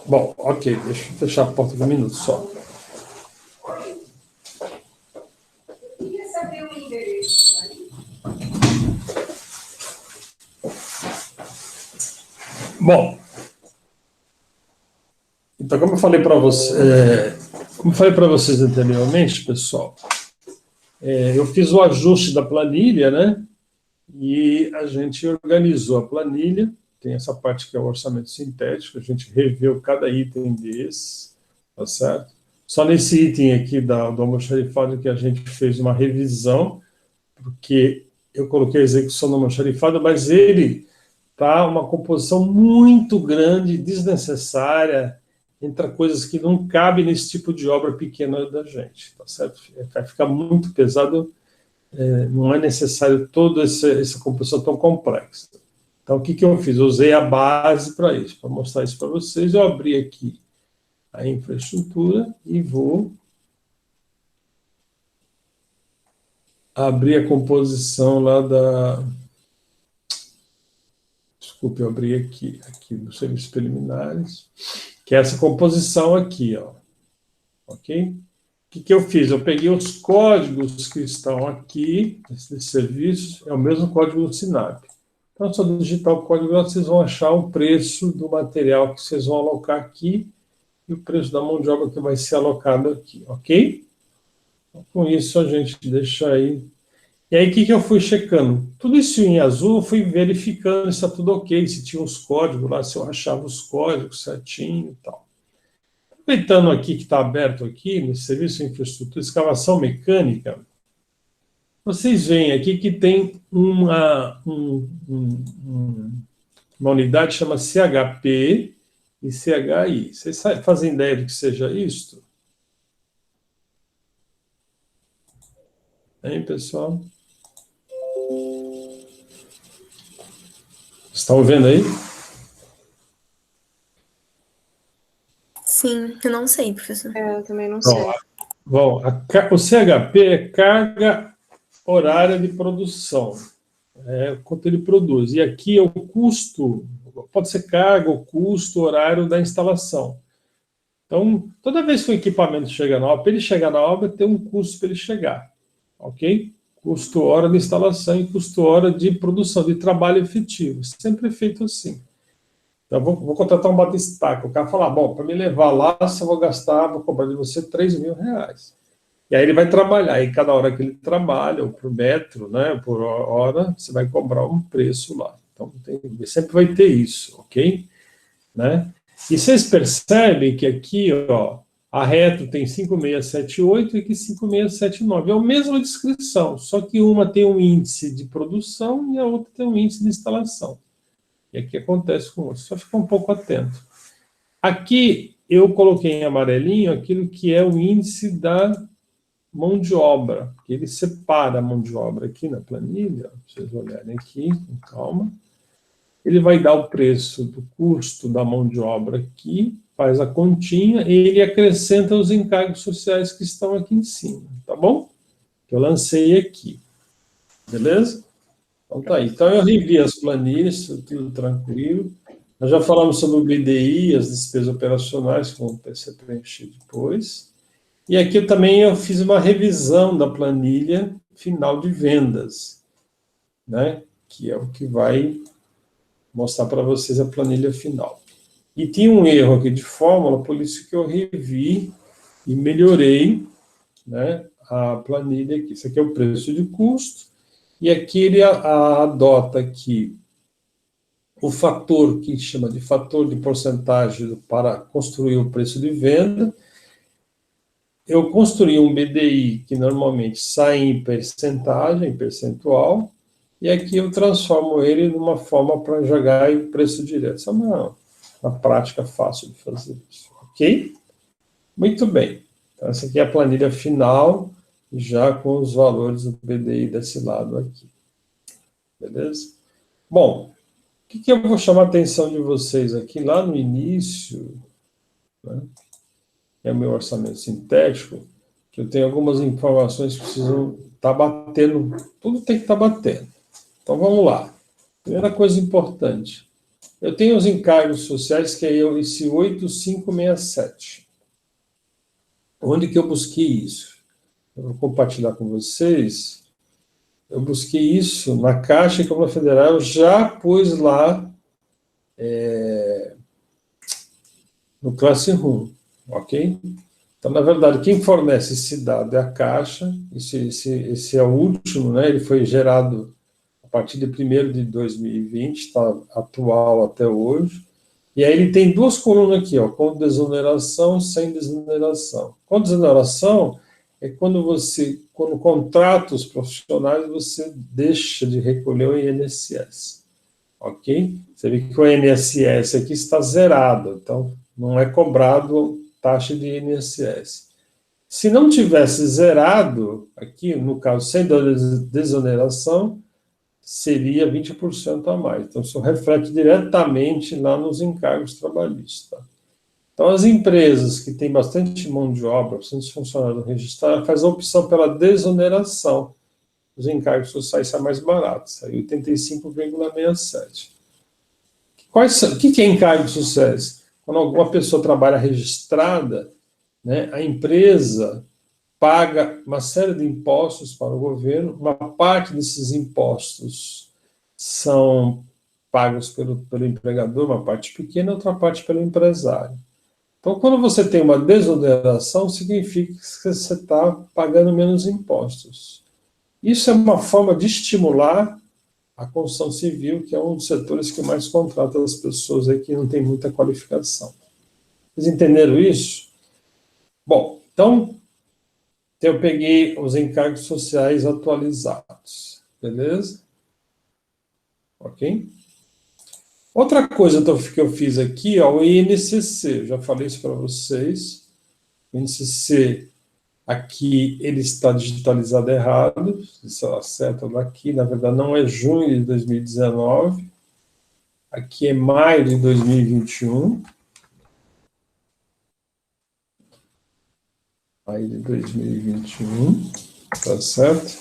Bom, ok, deixa eu fechar a porta por um minuto só. Queria saber o endereço. Bom, então, como eu falei para vocês anteriormente, pessoal, eu fiz o ajuste da planilha, né? E a gente organizou a planilha. Tem essa parte que é o orçamento sintético, a gente reveu cada item desse, tá certo? Só nesse item aqui do almoxarifado que a gente fez uma revisão, porque eu coloquei a execução do almoxarifado, mas ele tá uma composição muito grande, desnecessária, entre coisas que não cabem nesse tipo de obra pequena da gente, tá certo? Vai ficar muito pesado, não é necessário toda essa composição tão complexa. Então, o que eu fiz? Eu usei a base para isso, para mostrar isso para vocês. Eu abri aqui a infraestrutura e vou abrir a composição lá da... Desculpe, eu abri aqui dos serviços preliminares, que é essa composição aqui, ó. Ok? O que eu fiz? Eu peguei os códigos que estão aqui, esses serviços, é o mesmo código do SINAP. Então, é só digitar o código, vocês vão achar o preço do material que vocês vão alocar aqui e o preço da mão de obra que vai ser alocado aqui, ok? Então, com isso, a gente deixa aí. E aí, o que eu fui checando? Tudo isso em azul, eu fui verificando se está tudo ok, se tinha os códigos lá, se eu achava os códigos certinho e tal. Aproveitando aqui que está aberto aqui, no serviço de infraestrutura, escavação mecânica, vocês veem aqui que tem uma unidade que chama CHP e CHI. Vocês fazem ideia do que seja isto? Hein, pessoal? Estão vendo aí? Sim, eu não sei, professor. Eu também não sei. Bom, o CHP é carga horária de produção. É quanto ele produz. E aqui é o custo, pode ser carga, o custo horário da instalação. Então, toda vez que o equipamento chega na obra, para ele chegar na obra, tem um custo para ele chegar. Ok? Custo hora de instalação e custo hora de produção, de trabalho efetivo. Sempre é feito assim. Então, vou contratar um batistaca. O cara fala, bom, para me levar lá, se eu vou cobrar de você R$3.000. E aí ele vai trabalhar, e cada hora que ele trabalha, ou por metro, né, por hora, você vai cobrar um preço lá. Então, sempre vai ter isso, ok? Né? E vocês percebem que aqui, ó, a reto tem 5678 e aqui 5679. É a mesma descrição, só que uma tem um índice de produção e a outra tem um índice de instalação. E aqui acontece com o outro. Só ficar um pouco atento. Aqui eu coloquei em amarelinho aquilo que é o índice da mão de obra, que ele separa a mão de obra aqui na planilha, para vocês olharem aqui, com calma. Ele vai dar o preço do custo da mão de obra aqui, faz a continha, e ele acrescenta os encargos sociais que estão aqui em cima, tá bom? Que eu lancei aqui, beleza? Então tá aí. Então eu revi as planilhas, tudo tranquilo. Nós já falamos sobre o BDI, as despesas operacionais, que vão ser preenchidas depois. E aqui também eu fiz uma revisão da planilha final de vendas, né? Que é o que vai mostrar para vocês a planilha final. E tinha um erro aqui de fórmula, por isso que eu revi e melhorei, né, a planilha aqui. Isso aqui é o preço de custo, e aqui ele adota aqui o fator que chama de fator de porcentagem para construir o preço de venda. Eu construí um BDI que normalmente sai em percentagem, em percentual, e aqui eu transformo ele numa forma para jogar o preço direto. Isso é uma prática fácil de fazer isso, ok? Muito bem. Então, essa aqui é a planilha final, já com os valores do BDI desse lado aqui. Beleza? Bom, o que eu vou chamar a atenção de vocês aqui, lá no início, né, é o meu orçamento sintético, que eu tenho algumas informações que precisam estar batendo, tudo tem que estar batendo. Então, vamos lá. Primeira coisa importante, Eu tenho os encargos sociais, que é esse 8567. Onde que eu busquei isso? Eu vou compartilhar com vocês. Eu busquei isso na Caixa Econômica Federal, eu já pus lá no Classroom, ok? Então, na verdade, quem fornece esse dado é a Caixa, esse é o último, né? Ele foi gerado a partir de 1º de 2020, está atual até hoje. E aí ele tem duas colunas aqui, ó, com desoneração e sem desoneração. Com desoneração é quando contrata os profissionais, você deixa de recolher o INSS, ok? Você vê que o INSS aqui está zerado, então não é cobrado taxa de INSS. Se não tivesse zerado, aqui no caso sem desoneração, seria 20% a mais. Então, isso reflete diretamente lá nos encargos trabalhistas. Então, as empresas que têm bastante mão de obra, bastante funcionários registrados, fazem a opção pela desoneração. Os encargos sociais saem mais baratos, sai 85,67. O que é encargos sociais? Quando alguma pessoa trabalha registrada, né, a empresa paga uma série de impostos para o governo, uma parte desses impostos são pagos pelo empregador, uma parte pequena, outra parte pelo empresário. Então, quando você tem uma desoneração, significa que você está pagando menos impostos. Isso é uma forma de estimular a construção civil, que é um dos setores que mais contrata as pessoas aí que não tem muita qualificação. Vocês entenderam isso? Bom, então, eu peguei os encargos sociais atualizados, beleza? Ok? Outra coisa que eu fiz aqui, ó, o INCC, já falei isso para vocês. O INCC, aqui, ele está digitalizado errado, isso acerta daqui, na verdade não é junho de 2019, aqui é maio de 2021. Maio de 2021, tá certo?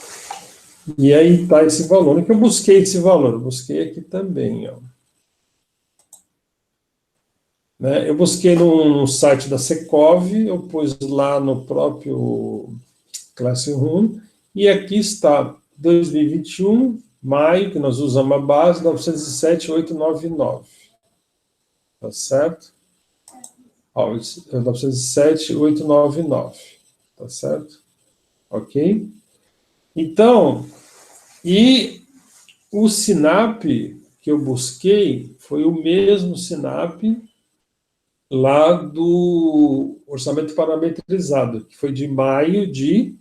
E aí está esse valor, que eu busquei esse valor, eu busquei aqui também, ó. Né? Eu busquei no site da Secov, eu pus lá no próprio Classroom, e aqui está 2021, maio, que nós usamos a base, 907.899. Tá certo? Ó, 907.899. Tá certo? Ok? Então, e o SINAP que eu busquei foi o mesmo SINAP lá do orçamento parametrizado, que foi de maio de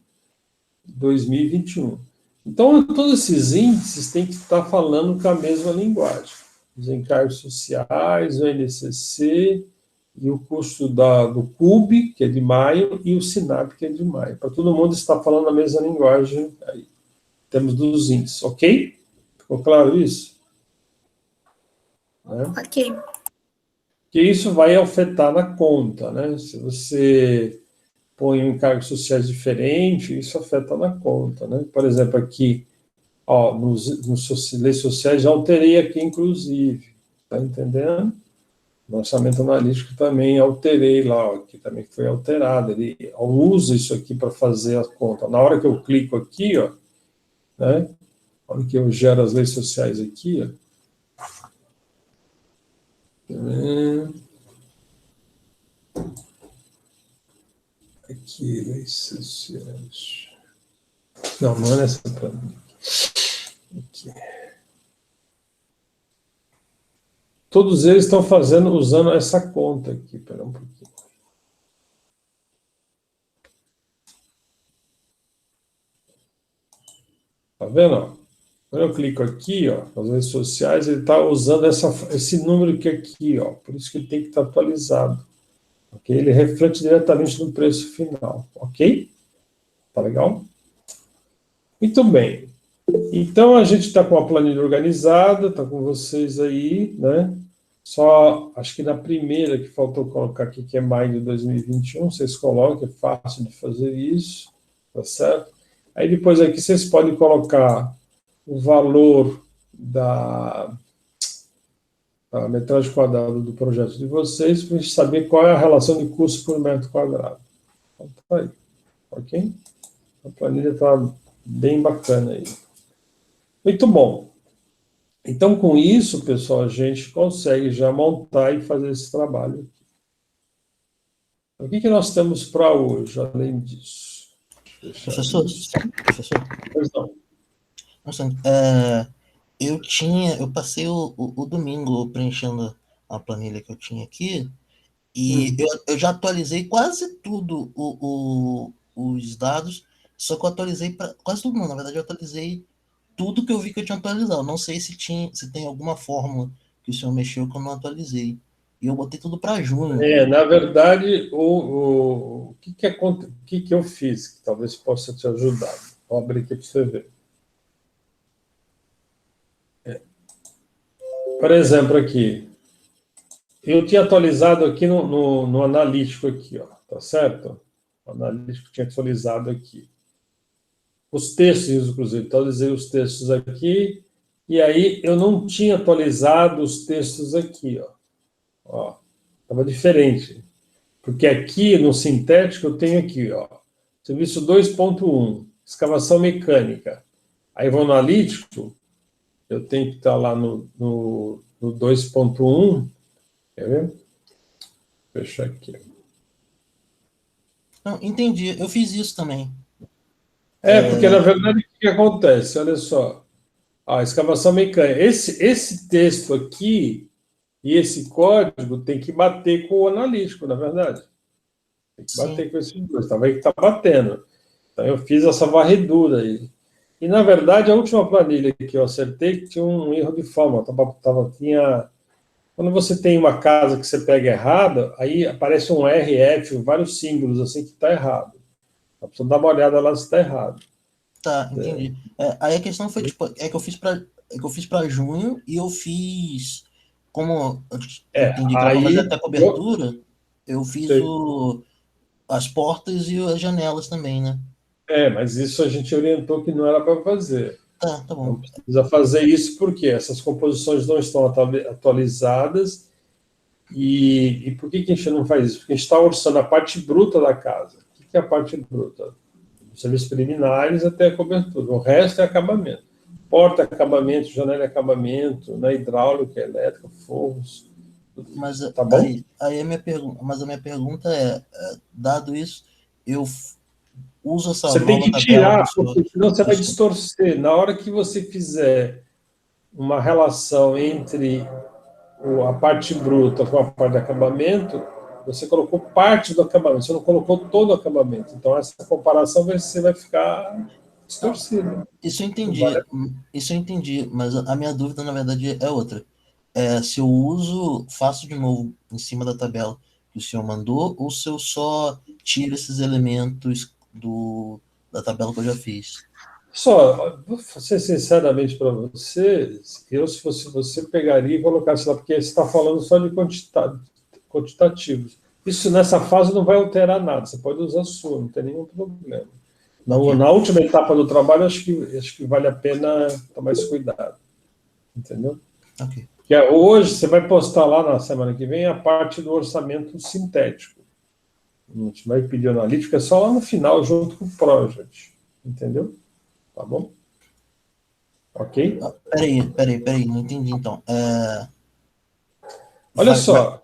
2021. Então, todos esses índices têm que estar falando com a mesma linguagem. Os encargos sociais, o INCC, e o custo do CUB, que é de maio, e o SINAP, que é de maio. Para todo mundo estar falando a mesma linguagem aí. Temos dos índices, ok? Ficou claro isso? Né? Ok. Porque isso vai afetar na conta, né? Se você põe encargos sociais diferentes, isso afeta na conta, né? Por exemplo, aqui, ó, nos leis sociais, já alterei aqui, inclusive, tá entendendo? No orçamento analítico também alterei lá, ó, aqui também foi alterado, ele usa isso aqui para fazer a conta. Na hora que eu clico aqui, ó, né? Na hora que eu gero as leis sociais aqui, ó, aqui, leis sociais. Não, não é nessa para mim. Aqui. Todos eles estão usando essa conta aqui. Espera um pouquinho. Tá vendo? Quando eu clico aqui, ó, nas redes sociais, ele está usando esse número que aqui, ó. Por isso que ele tem que estar atualizado. Ok? Ele reflete diretamente no preço final. Ok? Tá legal? Muito bem. Então, a gente está com a planilha organizada, está com vocês aí, né? Só, acho que na primeira que faltou colocar aqui, que é maio de 2021, vocês colocam, é fácil de fazer isso, tá certo? Aí depois aqui vocês podem colocar o valor a metragem quadrada do projeto de vocês, para a gente saber qual é a relação de custo por metro quadrado. Então, tá aí, ok? A planilha está bem bacana aí. Muito bom. Então, com isso, pessoal, a gente consegue já montar e fazer esse trabalho. O que nós temos para hoje, além disso? Professor, Pois não. Eu passei o domingo preenchendo a planilha que eu tinha aqui e eu já atualizei quase tudo os dados, só que eu atualizei para quase tudo não, na verdade eu atualizei tudo que eu vi que eu tinha atualizado. Não sei se tem alguma fórmula que o senhor mexeu que eu não atualizei. E eu botei tudo para junho. Na verdade, o que eu fiz, que talvez possa te ajudar. Vou abrir aqui para você ver. Por exemplo, aqui, eu tinha atualizado aqui no analítico aqui, ó, tá certo? O analítico tinha atualizado aqui. Os textos, inclusive, atualizei os textos aqui, e aí eu não tinha atualizado os textos aqui, ó. Estava diferente. Porque aqui no sintético eu tenho aqui, ó, serviço 2.1, escavação mecânica. Aí vou no analítico, eu tenho que estar lá no 2.1, quer ver? Vou fechar aqui. Não, entendi, eu fiz isso também. Porque na verdade o que acontece? Olha só, a escavação mecânica. Esse texto aqui e esse código tem que bater com o analítico, na verdade. Tem que bater Sim. com esses dois, tá vendo que está batendo. Então eu fiz essa varredura aí. E, na verdade, a última planilha que eu acertei tinha um erro de forma. Quando você tem uma casa que você pega errada, aí aparece um RF, vários símbolos assim que está errado. Então, precisa dar uma olhada lá se está errado. Tá, entendi. Aí a questão foi, tipo, que eu fiz para junho e eu fiz, como eu entendi que era para fazer até cobertura, eu fiz as portas e as janelas também, né? Mas isso a gente orientou que não era para fazer. Tá bom. Não precisa fazer isso porque essas composições não estão atualizadas. E por que a gente não faz isso? Porque a gente está orçando a parte bruta da casa. O que é a parte bruta? Os serviços preliminares até a cobertura. O resto é acabamento. Porta, acabamento, janela, acabamento, na hidráulica, elétrica, forros. Mas Tá bom? aí a minha pergunta é, dado isso, eu uso essa Você tem nova que tabela tirar, do senhor. porque senão você vai distorcer. Na hora que você fizer uma relação entre a parte bruta com a parte de acabamento, você colocou parte do acabamento, você não colocou todo o acabamento. Então, essa comparação você vai ficar distorcida. Isso eu entendi, mas a minha dúvida, na verdade, é outra. Se eu faço de novo em cima da tabela que o senhor mandou, ou se eu só tiro esses elementos da tabela que eu já fiz. Vou ser sinceramente para você, se fosse você, pegaria e colocasse lá, porque você está falando só de quantitativos. Isso nessa fase não vai alterar nada, você pode usar a sua, não tem nenhum problema. Na última etapa do trabalho, acho que vale a pena tomar esse cuidado. Entendeu? Ok. Que hoje você vai postar lá na semana que vem a parte do orçamento sintético. A gente vai pedir analítica é só lá no final, junto com o project. Entendeu? Tá bom? Ok? Peraí, não entendi então. Olha só,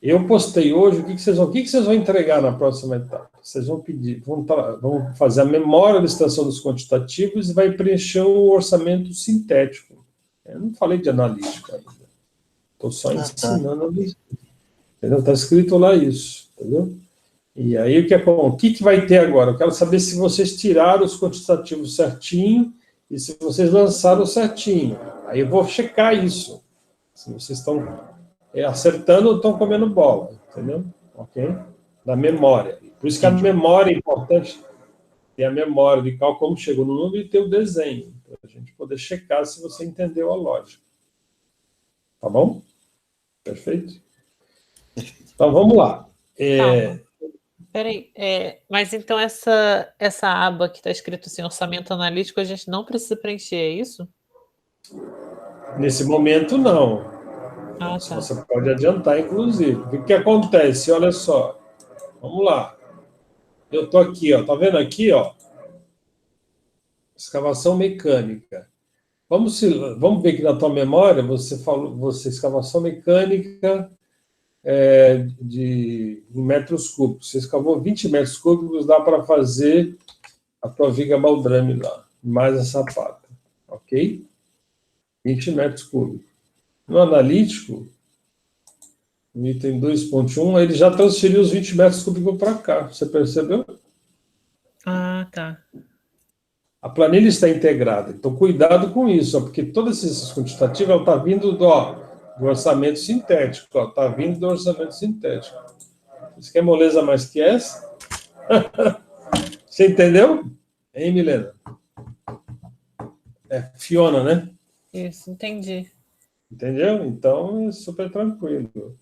eu postei hoje, o que vocês vão entregar na próxima etapa? Vocês vão pedir, vão fazer a memória da extensão dos quantitativos e vai preencher o orçamento sintético. Eu não falei de analítica ainda. Estou só ensinando a ver. Entendeu? Está escrito lá isso, entendeu? E aí o que vai ter agora? Eu quero saber se vocês tiraram os quantitativos certinho e se vocês lançaram certinho. Aí eu vou checar isso. Se vocês estão acertando ou estão comendo bola, entendeu? Ok? Da memória. Por isso que a memória é importante. Ter a memória de como chegou no número e ter o desenho, para a gente poder checar se você entendeu a lógica. Tá bom? Perfeito? Então, vamos lá. Peraí, mas então essa aba que está escrito assim, orçamento analítico, a gente não precisa preencher, é isso? Nesse momento, não. Ah, Isso tá. você pode adiantar, inclusive. O que acontece? Olha só. Vamos lá. Eu estou aqui, ó. Tá vendo aqui, ó? Escavação mecânica. Vamos ver que na tua memória você falou, escavação mecânica em metros cúbicos. Você escavou 20 metros cúbicos, dá para fazer a tua viga baldrame lá, mais a sapata, ok? 20 metros cúbicos. No analítico, no item 2.1, ele já transferiu os 20 metros cúbicos para cá, você percebeu? Ah, tá. A planilha está integrada, então cuidado com isso, ó, porque todas essas quantitativas estão vindo do orçamento sintético, está vindo do orçamento sintético. Você quer moleza mais que essa? Você entendeu? Hein, Milena? É Fiona, né? Isso, entendi. Entendeu? Então, é super tranquilo.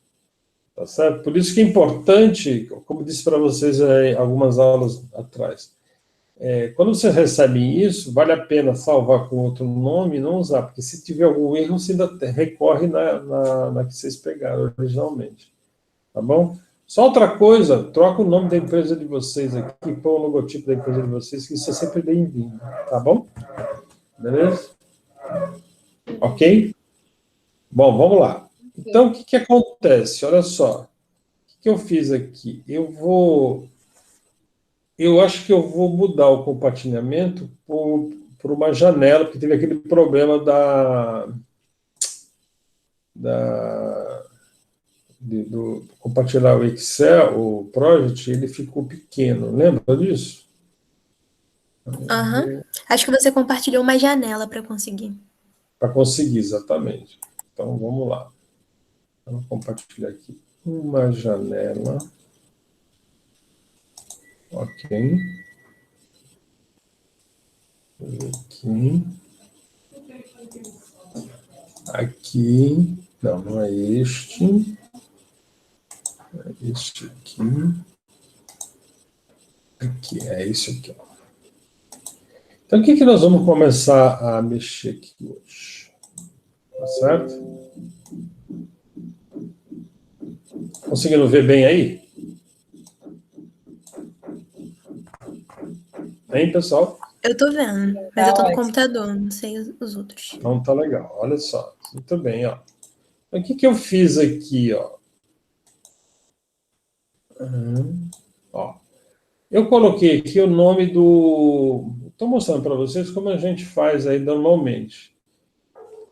Tá certo? Por isso que é importante, como disse para vocês algumas aulas atrás, quando você recebe isso, vale a pena salvar com outro nome e não usar, porque se tiver algum erro, você ainda recorre na que vocês pegaram originalmente. Tá bom? Só outra coisa, troca o nome da empresa de vocês aqui, põe o logotipo da empresa de vocês, que isso é sempre bem-vindo. Tá bom? Beleza? Ok? Bom, vamos lá. Então, o que acontece? Olha só. O que eu fiz aqui? Eu acho que eu vou mudar o compartilhamento por uma janela, porque teve aquele problema do compartilhar o Excel, o Project, ele ficou pequeno. Lembra disso? Aham. Acho que você compartilhou uma janela para conseguir. Para conseguir, exatamente. Então, vamos lá. Vamos compartilhar aqui uma janela. Ok. Aqui. Aqui. Não, não é este. É este aqui. Aqui, é esse aqui. Ó. Então, o que nós vamos começar a mexer aqui hoje? Tá certo? Conseguindo ver bem aí? Hein, pessoal? Eu tô vendo, mas eu tô no computador, não sei os outros. Então tá legal, olha só. Muito bem, ó. Então, o que eu fiz aqui, ó? Ó. Eu coloquei aqui o nome do... Estou mostrando para vocês como a gente faz aí normalmente.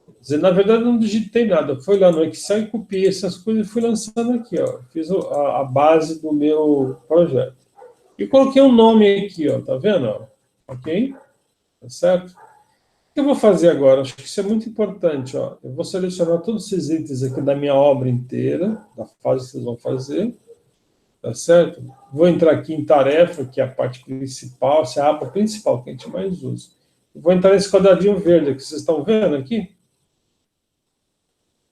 Quer dizer, na verdade, eu não digitei nada. Fui lá no Excel e copiei essas coisas e fui lançando aqui, ó. Fiz a base do meu projeto. E coloquei um nome aqui, ó. Tá vendo? Ó? Ok? Tá certo? O que eu vou fazer agora? Acho que isso é muito importante, ó. Eu vou selecionar todos esses itens aqui da minha obra inteira, da fase que vocês vão fazer. Tá certo? Vou entrar aqui em tarefa, que é a parte principal, essa é a aba principal que a gente mais usa. Vou entrar nesse quadradinho verde que vocês estão vendo aqui.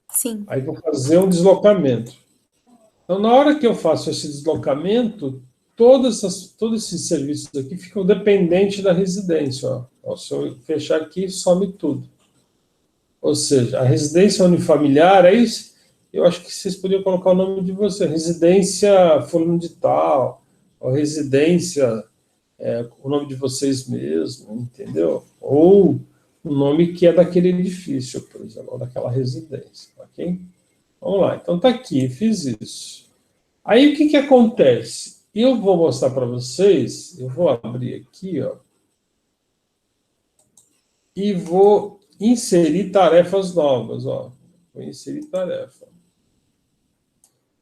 Sim. Aí vou fazer um deslocamento. Então, na hora que eu faço esse deslocamento, todos esses serviços aqui ficam dependentes da residência. Ó. Se eu fechar aqui, some tudo. Ou seja, a residência unifamiliar é isso. Eu acho que vocês podiam colocar o nome de você, residência fulano de tal, ou residência, o nome de vocês mesmo, entendeu? Ou o nome que é daquele edifício, por exemplo, ou daquela residência, ok? Vamos lá, então tá aqui, fiz isso. Aí o que acontece? Eu vou mostrar para vocês, eu vou abrir aqui, ó, e vou inserir tarefas novas, ó. Vou inserir tarefa.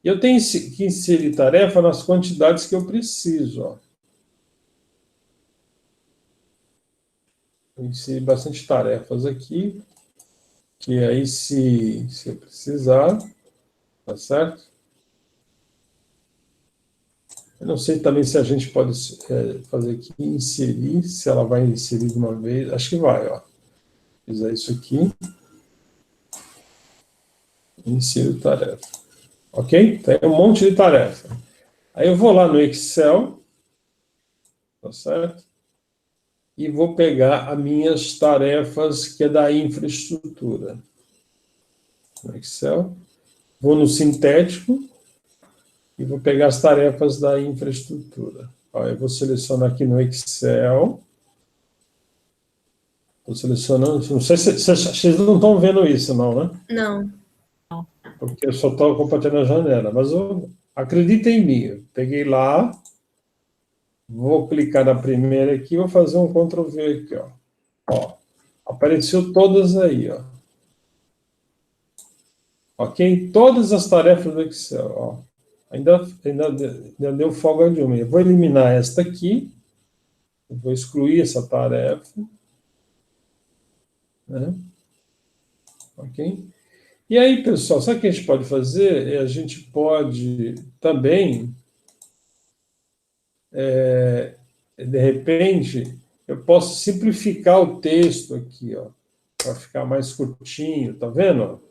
Eu tenho que inserir tarefa nas quantidades que eu preciso. Ó. Eu inseri bastante tarefas aqui, que aí se eu precisar, tá certo? Eu não sei também se a gente pode fazer aqui, inserir, se ela vai inserir de uma vez. Acho que vai, ó. Fizer isso aqui. Insiro tarefa. Ok? Tem um monte de tarefa. Aí eu vou lá no Excel, tá certo? E vou pegar as minhas tarefas que é da infraestrutura. no Excel, vou no sintético e vou pegar as tarefas da infraestrutura. Ó, eu vou selecionar aqui no Excel. Estou selecionando, não sei se vocês não estão vendo isso, não, né? Não. Porque eu só estou compartilhando a janela, mas acredita em mim, eu peguei lá, vou clicar na primeira aqui, vou fazer um Ctrl V aqui, ó. Ó, apareceu todas aí, ó. Ok? Todas as tarefas do Excel, ó. Ainda deu folga de uma. Eu vou eliminar esta aqui, eu vou excluir essa tarefa, né? Ok? E aí, pessoal, sabe o que a gente pode fazer? A gente pode também, de repente, eu posso simplificar o texto aqui, ó, para ficar mais curtinho, tá vendo?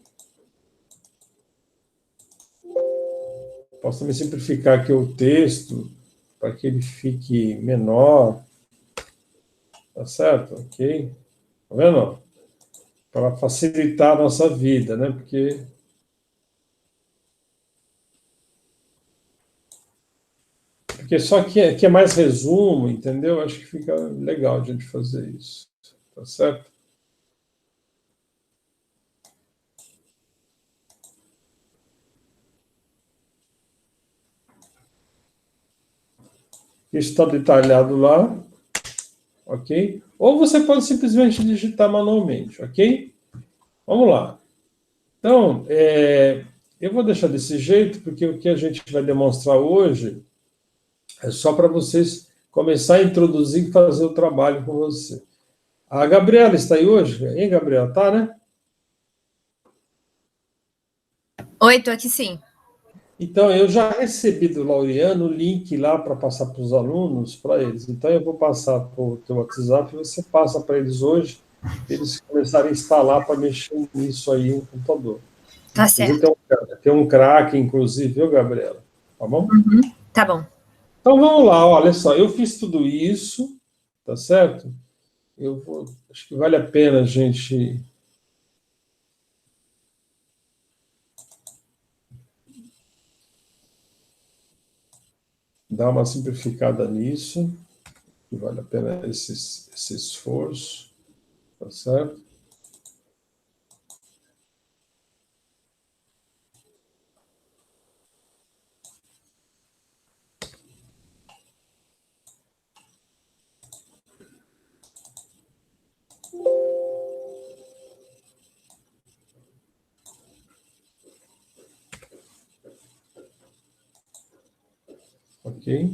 Posso também simplificar aqui o texto para que ele fique menor, tá certo? Ok? Tá vendo? Para facilitar a nossa vida, né? Porque só que é mais resumo, entendeu? Acho que fica legal a gente fazer isso, tá certo? Isso está detalhado lá, ok? Ou você pode simplesmente digitar manualmente, ok? Vamos lá. Então, eu vou deixar desse jeito, porque o que a gente vai demonstrar hoje é só para vocês começar a introduzir e fazer o trabalho com você. A Gabriela está aí hoje? Hein, Gabriela? Tá, né? Oi, tô aqui sim. Então, eu já recebi do Laureano o link lá para passar para os alunos, para eles. Então, eu vou passar para o teu WhatsApp e você passa para eles hoje, para eles começarem a instalar para mexer nisso aí no computador. Tá certo. Tem um craque, inclusive, viu, Gabriela? Tá bom? Tá bom. Então, vamos lá. Olha só, eu fiz tudo isso, tá certo? Acho que vale a pena a gente... dar uma simplificada nisso, que vale a pena esse esforço, tá certo? Ok?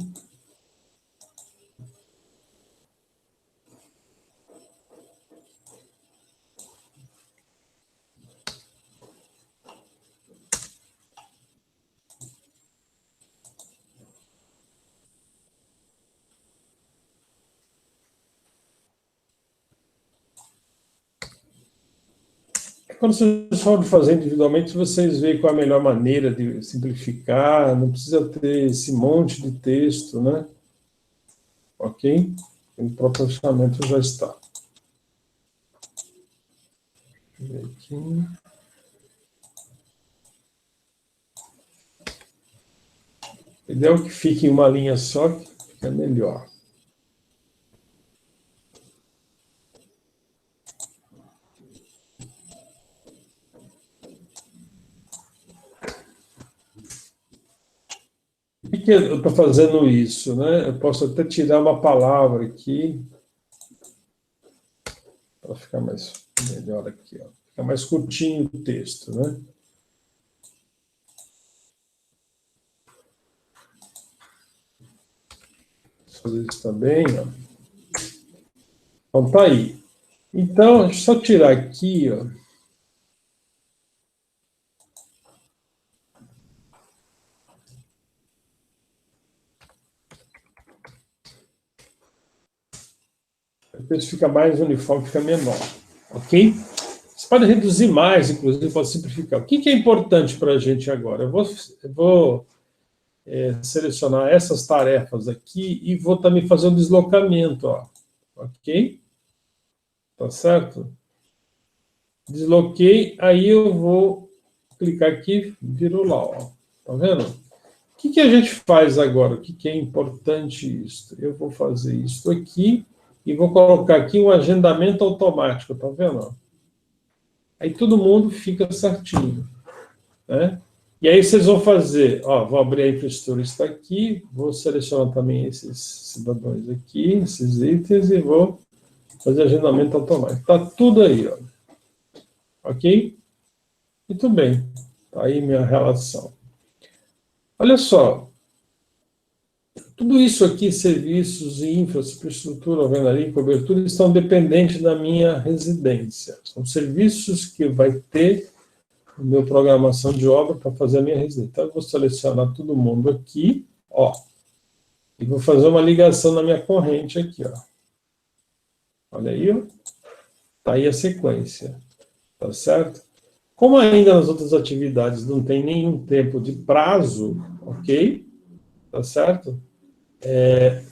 Quando vocês forem fazer individualmente, vocês veem qual é a melhor maneira de simplificar, não precisa ter esse monte de texto, né? Ok? O próprio orçamento já está. Aqui. O ideal é que fique em uma linha só, que é melhor. Por que eu estou fazendo isso, né? Eu posso até tirar uma palavra aqui, para ficar melhor aqui, ó. Fica mais curtinho o texto, né? Vou fazer isso também, ó. Então, tá aí. Então, deixa eu só tirar aqui, ó. Depois fica mais uniforme, fica menor, ok? Você pode reduzir mais, inclusive, pode simplificar. O que é importante para a gente agora? Eu vou selecionar essas tarefas aqui e vou também fazer um deslocamento, ó, ok? Tá certo? Desloquei, aí eu vou clicar aqui, virou lá, ó. Tá vendo? O que a gente faz agora? O que é importante isso? Eu vou fazer isso aqui e vou colocar aqui um agendamento automático, tá vendo? Aí todo mundo fica certinho, né? E aí vocês vão fazer, ó, vou abrir a infraestrutura, está aqui, vou selecionar também esses cidadãos aqui, esses itens, e vou fazer agendamento automático. Tá tudo aí, ó. Ok? Muito bem. Tá aí minha relação. Olha só. Tudo isso aqui, serviços, infraestrutura, alvenaria e cobertura, estão dependentes da minha residência. São serviços que vai ter a minha programação de obra para fazer a minha residência. Então, eu vou selecionar todo mundo aqui, ó, e vou fazer uma ligação na minha corrente aqui, ó. Olha aí, ó. Tá aí a sequência, tá certo? Como ainda nas outras atividades não tem nenhum tempo de prazo, ok? Tá certo?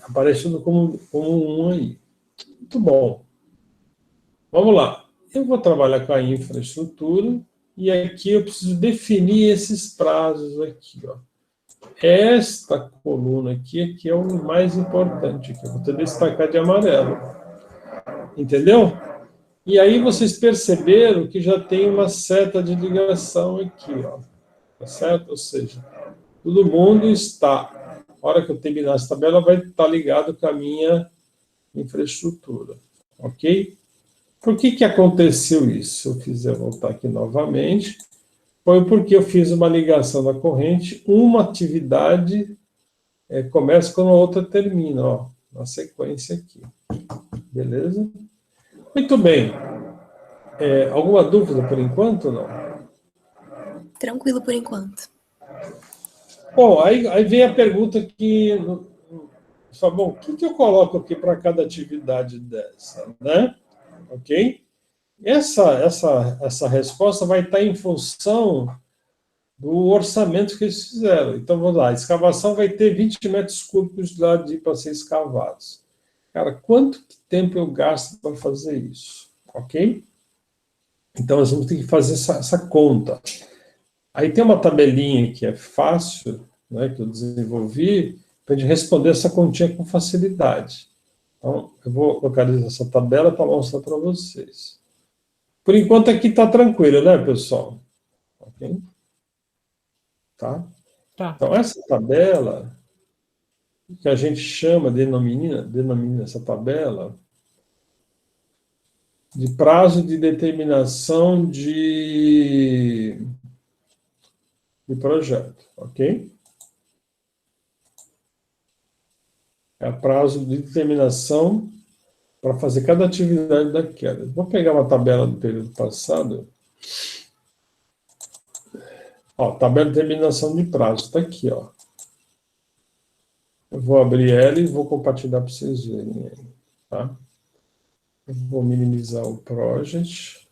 Aparece tudo como um aí. Muito bom. Vamos lá. Eu vou trabalhar com a infraestrutura e aqui eu preciso definir esses prazos aqui, ó. Esta coluna aqui é o mais importante, que eu vou ter que destacar de amarelo. Entendeu? E aí vocês perceberam que já tem uma seta de ligação aqui, ó. Tá certo? Ou seja, todo mundo está, na hora que eu terminar essa tabela, vai estar ligado com a minha infraestrutura. Ok? Por que aconteceu isso? Se eu quiser voltar aqui novamente, foi porque eu fiz uma ligação na corrente, uma atividade começa quando a outra termina, ó, na sequência aqui. Beleza? Muito bem. Alguma dúvida por enquanto, não? Tranquilo por enquanto. Bom, aí vem a pergunta que... Bom, o que eu coloco aqui para cada atividade dessa, né? Ok? Essa resposta vai estar em função do orçamento que eles fizeram. Então, vamos lá, a escavação vai ter 20 metros cúbicos lá para ser escavados. Cara, quanto tempo eu gasto para fazer isso? Ok? Então, nós vamos ter que fazer essa conta. Aí tem uma tabelinha que é fácil, né, que eu desenvolvi, para gente responder essa continha com facilidade. Então, eu vou localizar essa tabela para mostrar para vocês. Por enquanto, aqui está tranquilo, né, pessoal? Ok? Tá? Tá. Então, essa tabela, que a gente chama, denomina essa tabela, de prazo de determinação de projeto, ok? É prazo de determinação para fazer cada atividade daquela. Vou pegar uma tabela do período passado. Ó, tabela de determinação de prazo, está aqui, ó. Eu vou abrir ela e vou compartilhar para vocês verem aí, tá? Eu vou minimizar o project.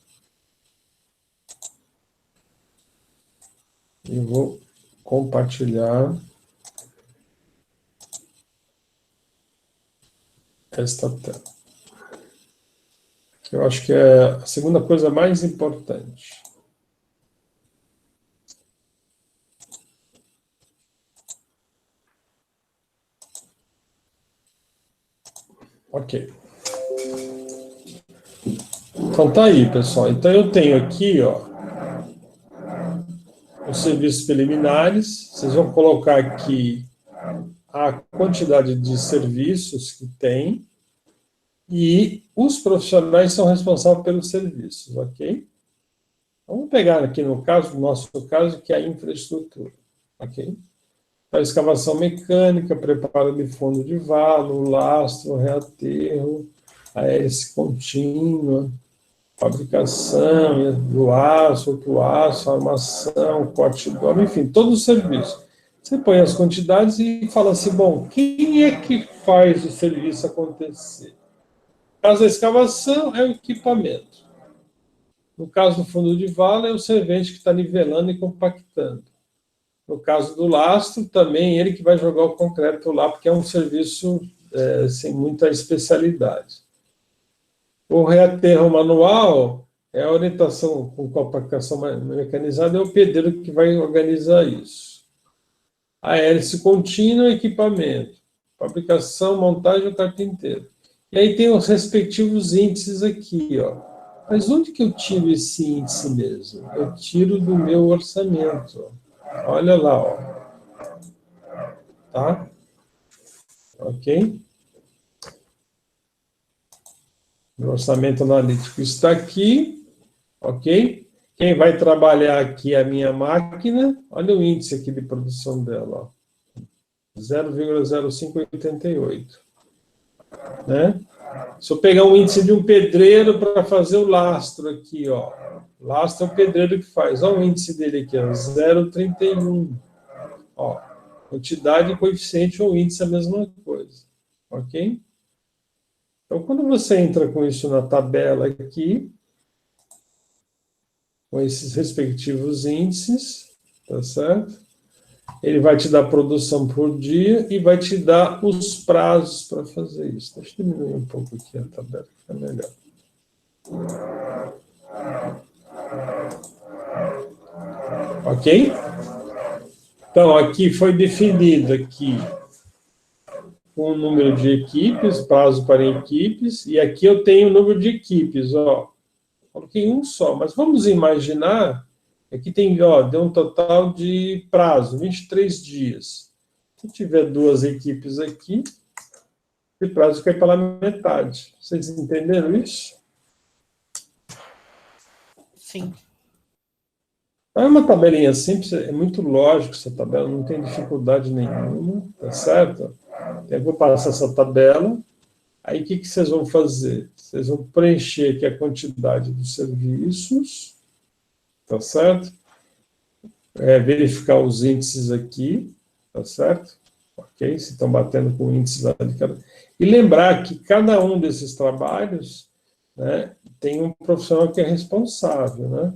E vou compartilhar esta tela. Que eu acho que é a segunda coisa mais importante. Ok. Então tá aí, pessoal. Então eu tenho aqui, ó, os serviços preliminares. Vocês vão colocar aqui a quantidade de serviços que tem e os profissionais são responsáveis pelos serviços, ok? Vamos pegar aqui no nosso caso, que é a infraestrutura, ok? A escavação mecânica, preparo de fundo de valo, lastro, reaterro, a hélice contínua, fabricação do aço, outro aço, armação, corte de obra, enfim, todos os serviços. Você põe as quantidades e fala assim, bom, quem é que faz o serviço acontecer? No caso da escavação, é o equipamento. No caso do fundo de vala, é o servente que está nivelando e compactando. No caso do lastro, também ele que vai jogar o concreto lá, porque é um serviço sem muita especialidade. O reaterro manual é a orientação com compactação mecanizada, é o pedreiro que vai organizar isso. A hélice contínua, equipamento. Fabricação, montagem, o carpinteiro. E aí tem os respectivos índices aqui, ó. Mas onde que eu tiro esse índice mesmo? Eu tiro do meu orçamento. Ó. Olha lá, ó. Tá? Ok? O orçamento analítico está aqui, ok? Quem vai trabalhar aqui é a minha máquina. Olha o índice aqui de produção dela, ó. 0,0588. Né? Se eu pegar um índice de um pedreiro para fazer o lastro aqui, ó. Lastro é o pedreiro que faz. Olha o índice dele aqui, ó, 0,31. Ó, quantidade, coeficiente ou índice é a mesma coisa. Ok? Então, quando você entra com isso na tabela aqui, com esses respectivos índices, tá certo? Ele vai te dar produção por dia e vai te dar os prazos para fazer isso. Deixa eu diminuir um pouco aqui a tabela, que fica melhor. Ok? Então, aqui foi definido aqui o número de equipes, prazo para equipes, e aqui eu tenho o número de equipes, ó. Coloquei um só, mas vamos imaginar, aqui tem, ó, deu um total de prazo, 23 dias. Se tiver duas equipes aqui, o prazo cai pela metade. Vocês entenderam isso? Sim. É uma tabelinha simples, é muito lógico essa tabela, não tem dificuldade nenhuma, tá certo? Eu vou passar essa tabela, aí o que vocês vão fazer? Vocês vão preencher aqui a quantidade dos serviços, tá certo? Verificar os índices aqui, tá certo? Ok? Se estão batendo com índices lá de cada... E lembrar que cada um desses trabalhos, né, tem um profissional que é responsável, né?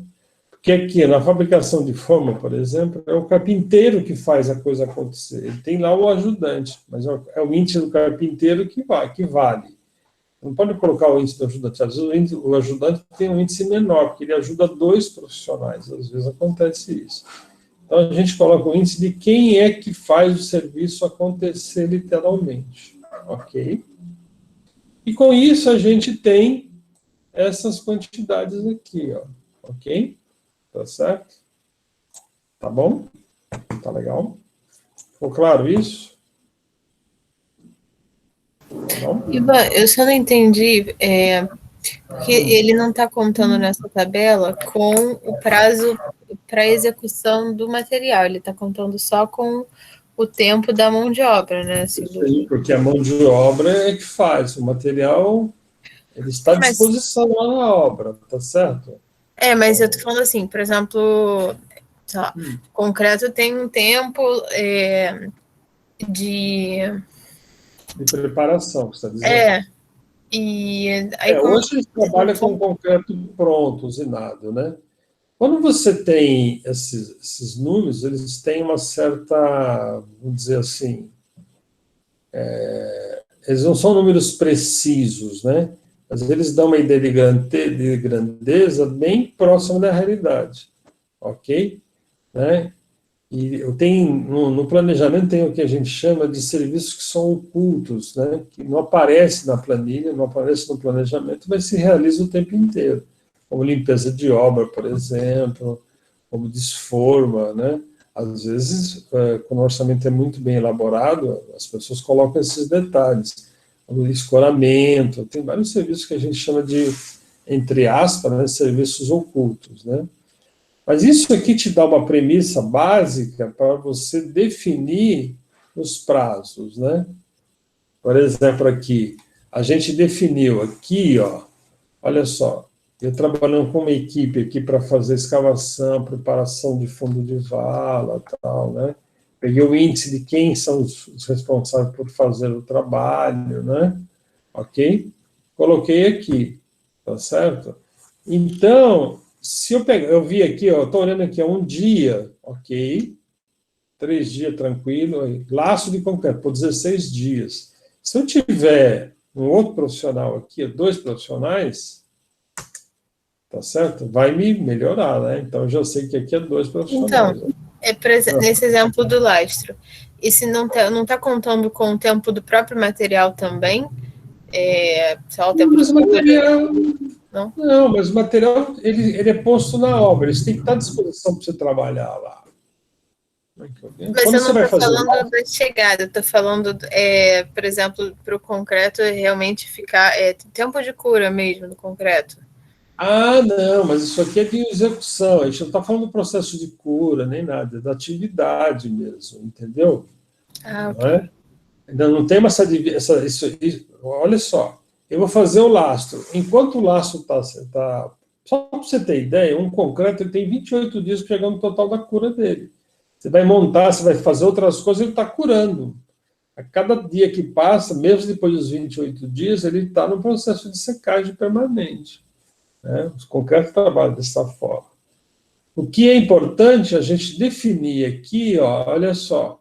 Porque aqui, na fabricação de forma, por exemplo, é o carpinteiro que faz a coisa acontecer. Ele tem lá o ajudante, mas é o índice do carpinteiro que vale. Não pode colocar o índice do ajudante. Às vezes o ajudante tem um índice menor, porque ele ajuda dois profissionais. Às vezes acontece isso. Então, a gente coloca o índice de quem é que faz o serviço acontecer literalmente. Ok? E com isso, a gente tem essas quantidades aqui, ó. Ok? Tá certo? Tá bom? Tá legal? Ficou claro isso? Tá bom? Ivan, eu só não entendi, porque ele não está contando nessa tabela com o prazo para execução do material, ele está contando só com o tempo da mão de obra, né? Assim, Sim, porque a mão de obra é que faz, o material ele está à disposição lá na obra, tá certo? Mas eu tô falando assim, por exemplo, sei lá, concreto tem um tempo de preparação, você está dizendo? E aí hoje a gente trabalha com concreto pronto, usinado, né? Quando você tem esses números, eles têm uma certa, vamos dizer assim, eles não são números precisos, né? Mas eles dão uma ideia de grandeza bem próxima da realidade, ok? Né? E eu tenho, no planejamento tem o que a gente chama de serviços que são ocultos, né? Que não aparece na planilha, não aparece no planejamento, mas se realiza o tempo inteiro, como limpeza de obra, por exemplo, como desforma, né? Às vezes, quando o orçamento é muito bem elaborado, as pessoas colocam esses detalhes, o escoramento, tem vários serviços que a gente chama de, entre aspas, né, serviços ocultos, né? Mas isso aqui te dá uma premissa básica para você definir os prazos, né? Por exemplo, aqui, a gente definiu aqui, ó, olha só, eu trabalhando com uma equipe aqui para fazer escavação, preparação de fundo de vala, tal, né? Peguei o índice de quem são os responsáveis por fazer o trabalho, né? Ok? Coloquei aqui, tá certo? Então, se eu pegar, eu vi aqui, ó, estou olhando aqui, um dia, ok? 3 dias tranquilo, laço de concreto, por 16 dias. Se eu tiver um outro profissional aqui, 2 profissionais, Tá certo? Vai me melhorar, né? Então, eu já sei que aqui é 2 profissionais. Então, nesse exemplo do lastro, e se não tá contando com o tempo do próprio material também? Só o tempo Mas de o material... Não? Não, mas o material, ele é posto na obra, eles têm que estar à disposição para você trabalhar lá. Mas Quando eu você não vai estou fazer falando da chegada, eu estou falando, por exemplo, para o concreto realmente ficar tempo de cura mesmo do concreto. Ah, não, mas isso aqui é de execução, a gente não está falando do processo de cura, nem nada, é da atividade mesmo, entendeu? Ah, Não é? Ainda não tem isso, olha só, eu vou fazer o lastro, enquanto o lastro está... Só para você ter ideia, um concreto ele tem 28 dias para chegar no total da cura dele. Você vai montar, você vai fazer outras coisas, ele está curando. A cada dia que passa, mesmo depois dos 28 dias, ele está no processo de secagem permanente. Né? Os concretos trabalham dessa forma. O que é importante a gente definir aqui, ó, olha só,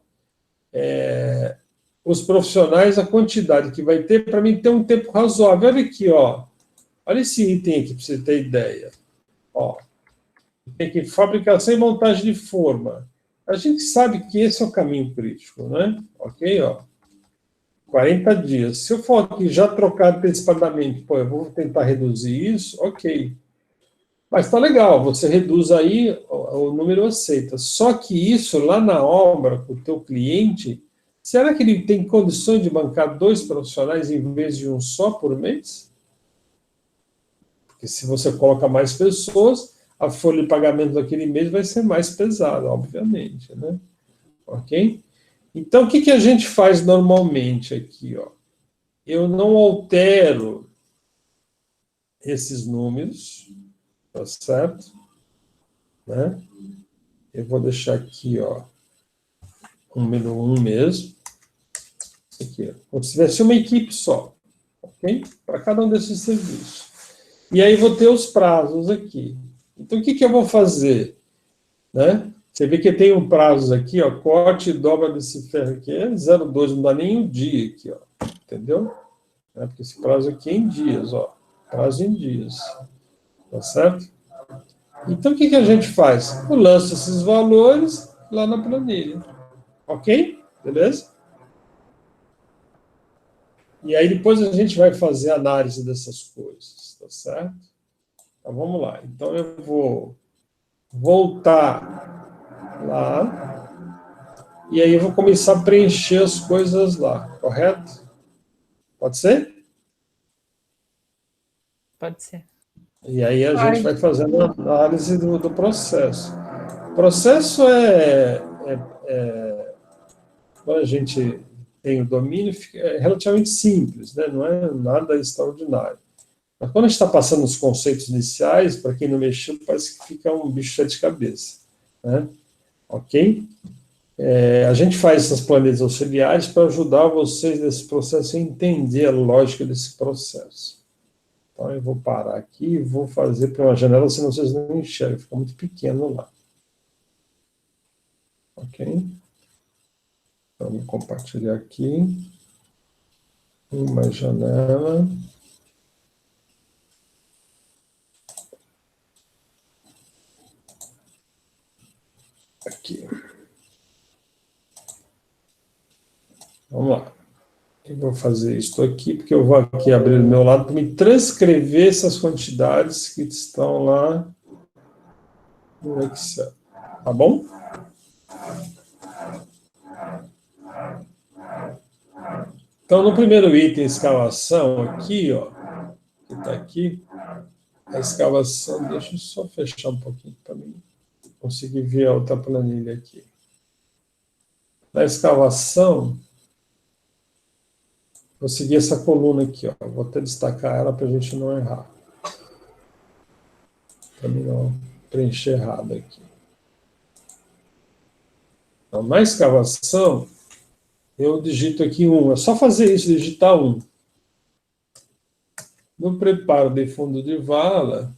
os profissionais, a quantidade que vai ter, para mim ter um tempo razoável. Olha aqui, ó, olha esse item aqui, para você ter ideia. Ó, tem que fabricação e montagem de forma. A gente sabe que esse é o caminho crítico, né? Ok, ó. 40 dias. Se eu for aqui já trocar antecipadamente, pô, eu vou tentar reduzir isso, ok. Mas tá legal, você reduz aí, o número aceita. Só que isso, lá na obra, com o teu cliente, será que ele tem condições de bancar 2 profissionais em vez de um só por mês? Porque se você coloca mais pessoas, a folha de pagamento daquele mês vai ser mais pesada, obviamente, né? Ok? Então, o que a gente faz normalmente aqui, ó? Eu não altero esses números, tá certo? Né? Eu vou deixar aqui, ó, número 1 mesmo. Aqui, ó, como se tivesse uma equipe só, ok? Para cada um desses serviços. E aí vou ter os prazos aqui. Então, o que eu vou fazer? Né? Você vê que tem um prazo aqui, ó, corte e dobra desse ferro aqui, é 0,2, não dá nem um dia aqui, ó, entendeu? Porque esse prazo aqui é em dias, ó, prazo em dias, tá certo? Então, o que a gente faz? Eu lanço esses valores lá na planilha, ok? Beleza? E aí depois a gente vai fazer análise dessas coisas, tá certo? Então, vamos lá. Então, eu vou voltar lá, e aí eu vou começar a preencher as coisas lá, correto? Pode ser? Pode ser. E aí a gente vai fazendo a análise do processo. O processo quando a gente tem o domínio, é relativamente simples, né? Não é nada extraordinário. Mas quando a gente está passando os conceitos iniciais, para quem não mexeu, parece que fica um bicho de cabeça, né? Ok? A gente faz essas planilhas auxiliares para ajudar vocês nesse processo a entender a lógica desse processo. Então, eu vou parar aqui e vou fazer para uma janela, senão vocês não enxergam, fica muito pequeno lá. Ok? Então, vou compartilhar aqui. Uma janela. Aqui. Vamos lá. Eu vou fazer isso aqui, porque eu vou aqui abrir do meu lado para me transcrever essas quantidades que estão lá no Excel. Tá bom? Então, no primeiro item, escavação, aqui, ó, que está aqui, a escavação, deixa eu só fechar um pouquinho para mim conseguir ver a outra planilha aqui. Na escavação, vou seguir essa coluna aqui, ó. Vou até destacar ela para a gente não errar. Para mim não preencher errado aqui. Então, na escavação, eu digito aqui 1. É só fazer isso, digitar 1. No preparo de fundo de vala,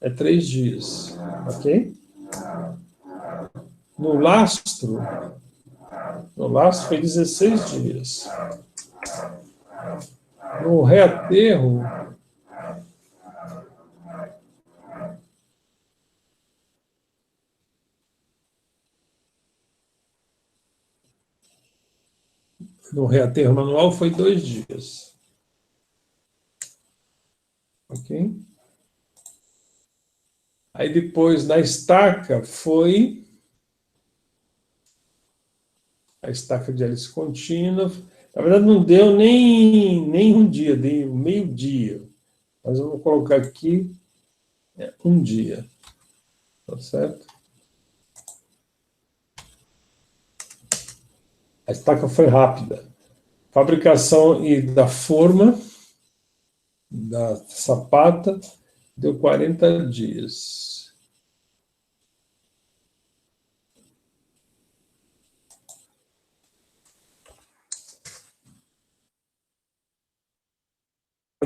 é 3 dias. Ok? No lastro foi 16 dias. No reaterro no reaterro manual foi 2 dias. Ok? Aí depois, na estaca, foi a estaca de hélice contínua. Na verdade, não deu nem um dia, deu meio-dia. Mas eu vou colocar aqui um dia. Tá certo? A estaca foi rápida. Fabricação e da forma da sapata deu 40 dias.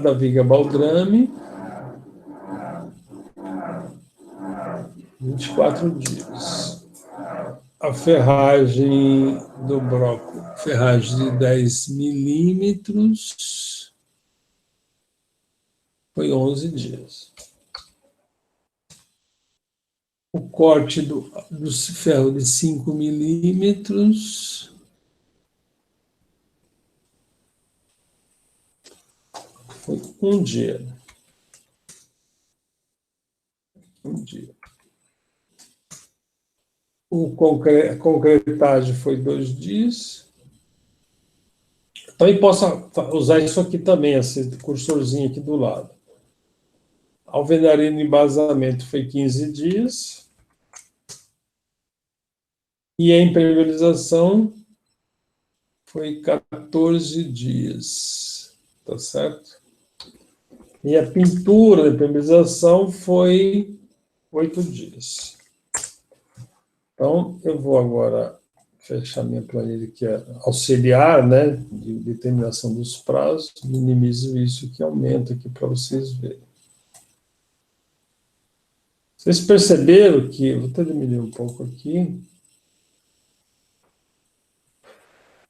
Da viga baldrame, 24 dias. A ferragem do broco, ferragem de 10 milímetros, foi 11 dias. O corte do ferro de 5 milímetros foi um dia. Um dia. A concretagem foi 2 dias. Também posso usar isso aqui também, esse cursorzinho aqui do lado. Alvenaria no embasamento foi 15 dias. E a impermeabilização foi 14 dias. Tá certo? E a pintura de impermeabilização foi 8 dias. Então, eu vou agora fechar minha planilha, que é auxiliar, né, de determinação dos prazos, minimizo isso que aumenta aqui para vocês verem. Vocês perceberam que, vou até diminuir um pouco aqui,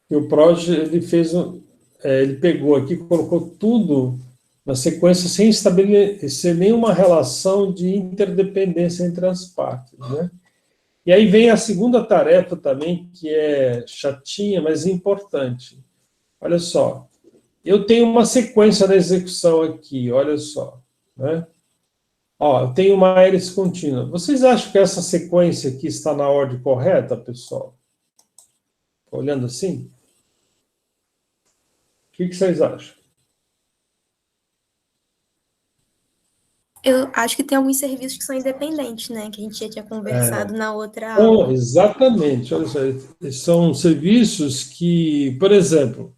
que o PROD, ele pegou aqui, colocou tudo na sequência sem estabelecer nenhuma relação de interdependência entre as partes, né? E aí vem a segunda tarefa também, que é chatinha, mas importante. Olha só, eu tenho uma sequência da execução aqui, olha só, né? Ó, eu tenho uma hélice contínua. Vocês acham que essa sequência aqui está na ordem correta, pessoal? Olhando assim? O que vocês acham? Eu acho que tem alguns serviços que são independentes, né? Que a gente já tinha conversado na outra aula. Bom, exatamente. Olha só, são serviços que, por exemplo,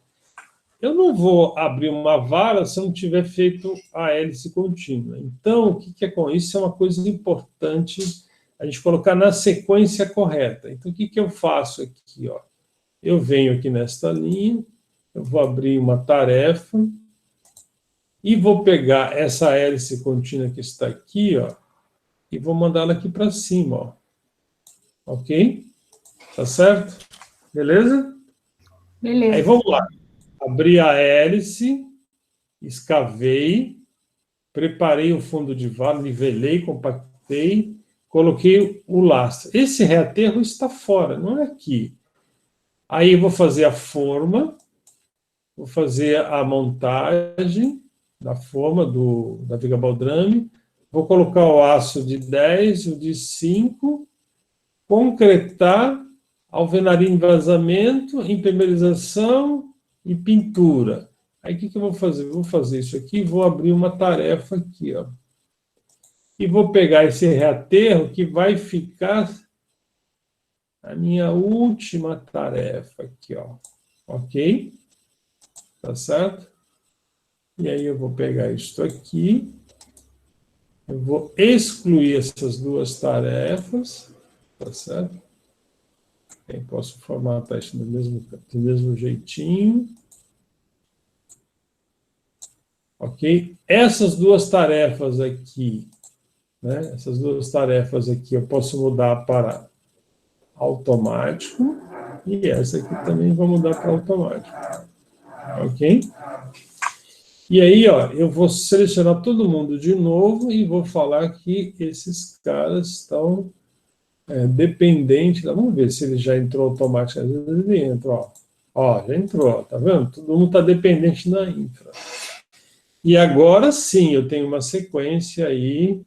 eu não vou abrir uma vara se eu não tiver feito a hélice contínua. Então, o que é com isso? É uma coisa importante a gente colocar na sequência correta. Então, o que eu faço aqui? Ó? Eu venho aqui nesta linha, eu vou abrir uma tarefa e vou pegar essa hélice contínua que está aqui, ó, e vou mandá-la aqui para cima, ó. Ok? Tá certo? Beleza? Beleza. Aí vamos lá. Abri a hélice, escavei, preparei o fundo de vala, nivelei, compactei, coloquei o lastro. Esse reaterro está fora, não é aqui. Aí eu vou fazer a forma, vou fazer a montagem da forma da viga baldrame, vou colocar o aço de 10, o de 5, concretar, alvenaria em vazamento, impermeabilização e pintura. Aí o que eu vou fazer? Vou fazer isso aqui, vou abrir uma tarefa aqui, ó. E vou pegar esse reaterro que vai ficar a minha última tarefa aqui, ó. Ok? Tá certo? E aí eu vou pegar isso aqui, eu vou excluir essas duas tarefas, tá certo? Eu posso formatar isso do mesmo jeitinho. Ok? Essas duas tarefas aqui, né? Essas duas tarefas aqui eu posso mudar para automático, e essa aqui também vou mudar para automático. Ok? E aí, ó, eu vou selecionar todo mundo de novo e vou falar que esses caras estão dependentes. Vamos ver se ele já entrou automaticamente. Ele entra, ó. Ó, já entrou, tá vendo? Todo mundo está dependente da infra. E agora sim, eu tenho uma sequência aí,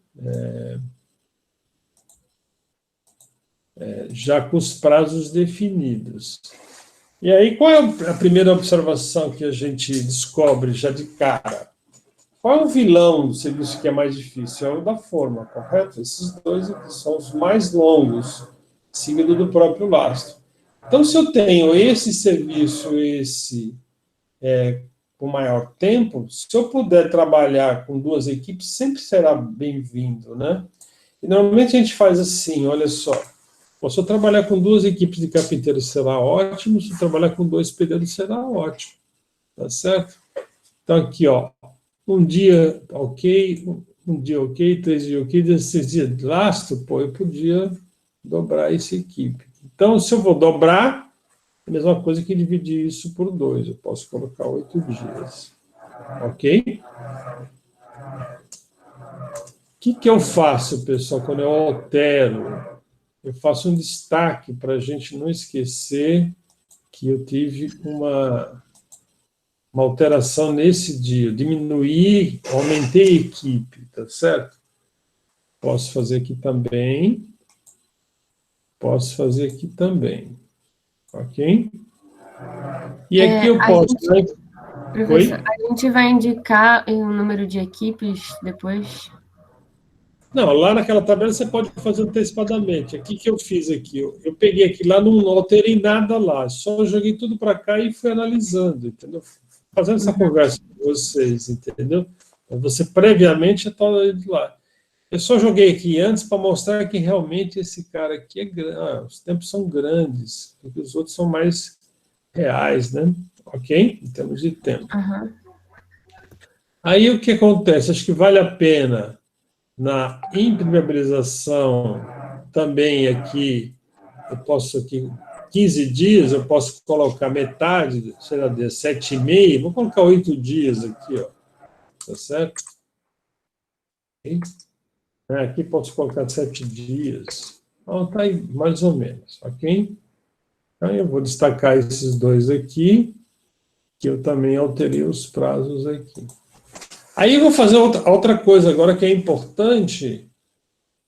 já com os prazos definidos. E aí, qual é a primeira observação que a gente descobre já de cara? Qual é o vilão do serviço que é mais difícil? É o da forma, correto? Esses dois aqui são os mais longos, seguido do próprio lastro. Então, se eu tenho esse serviço, com maior tempo, se eu puder trabalhar com duas equipes, sempre será bem-vindo, né? E normalmente a gente faz assim, olha só, se eu trabalhar com duas equipes de carpinteiros será ótimo, se eu trabalhar com dois pedreiros será ótimo, tá certo? Então aqui, ó, um dia ok, um dia ok, 3 dias ok, 16 dias de lastro, pô, eu podia dobrar essa equipe. Então, se eu vou dobrar, é a mesma coisa que dividir isso por 2. Eu posso colocar 8 dias. Ok? O que eu faço, pessoal, quando eu altero? Eu faço um destaque para a gente não esquecer que eu tive uma alteração nesse dia. Eu diminuí, aumentei a equipe, tá certo? Posso fazer aqui também. Posso fazer aqui também. Ok? E aqui eu posso... Professor, a gente vai indicar o número de equipes depois? Não, lá naquela tabela você pode fazer antecipadamente. Aqui que eu fiz aqui, eu peguei aqui lá, não alterei nada lá, só joguei tudo para cá e fui analisando, entendeu? Fazendo essa conversa com vocês, entendeu? Você previamente já está lá. Eu só joguei aqui antes para mostrar que realmente esse cara aqui é grande. Os tempos são grandes, porque os outros são mais reais, né? Ok? Em termos de tempo. Uhum. Aí o que acontece? Acho que vale a pena, na impermeabilização, também aqui, eu posso aqui, 15 dias, eu posso colocar metade, sei lá, de 7,5, vou colocar 8 dias aqui, ó. Tá certo? Aqui posso colocar 7 dias. Então, tá aí, mais ou menos, ok? Então, eu vou destacar esses dois aqui, que eu também alterei os prazos aqui. Aí eu vou fazer outra coisa agora que é importante,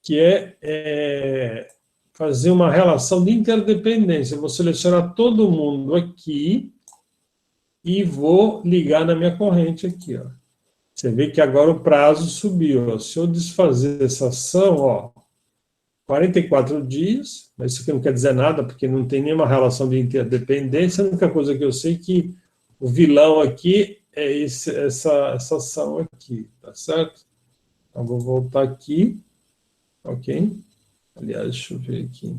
que é fazer uma relação de interdependência. Eu vou selecionar todo mundo aqui e vou ligar na minha corrente aqui, ó. Você vê que agora o prazo subiu. Ó. Se eu desfazer essa ação, ó, 44 dias, mas isso aqui não quer dizer nada, porque não tem nenhuma relação de interdependência. A única coisa que eu sei é que o vilão aqui é essa ação aqui, tá certo? Então, vou voltar aqui, ok? Aliás, deixa eu ver aqui.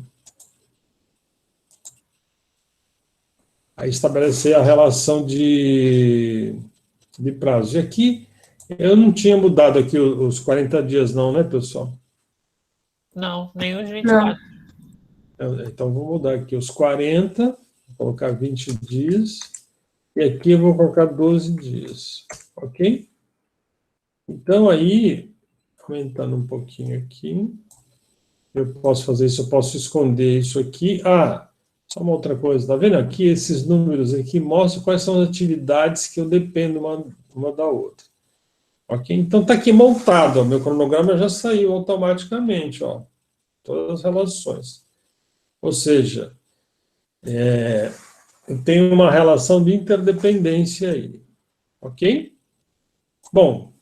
Aí estabelecer a relação de prazo. E aqui, eu não tinha mudado aqui os 40 dias não, né, pessoal? Não, nem os 24. Então, vou mudar aqui os 40, vou colocar 20 dias, e aqui eu vou colocar 12 dias, ok? Então, aí, aumentando um pouquinho aqui, eu posso fazer isso, eu posso esconder isso aqui. Ah, só uma outra coisa, tá vendo aqui? Esses números aqui mostram quais são as atividades que eu dependo uma da outra. Ok? Então, está aqui montado, ó, meu cronograma já saiu automaticamente, ó, todas as relações. Ou seja, eu tenho uma relação de interdependência aí. Ok? Bom,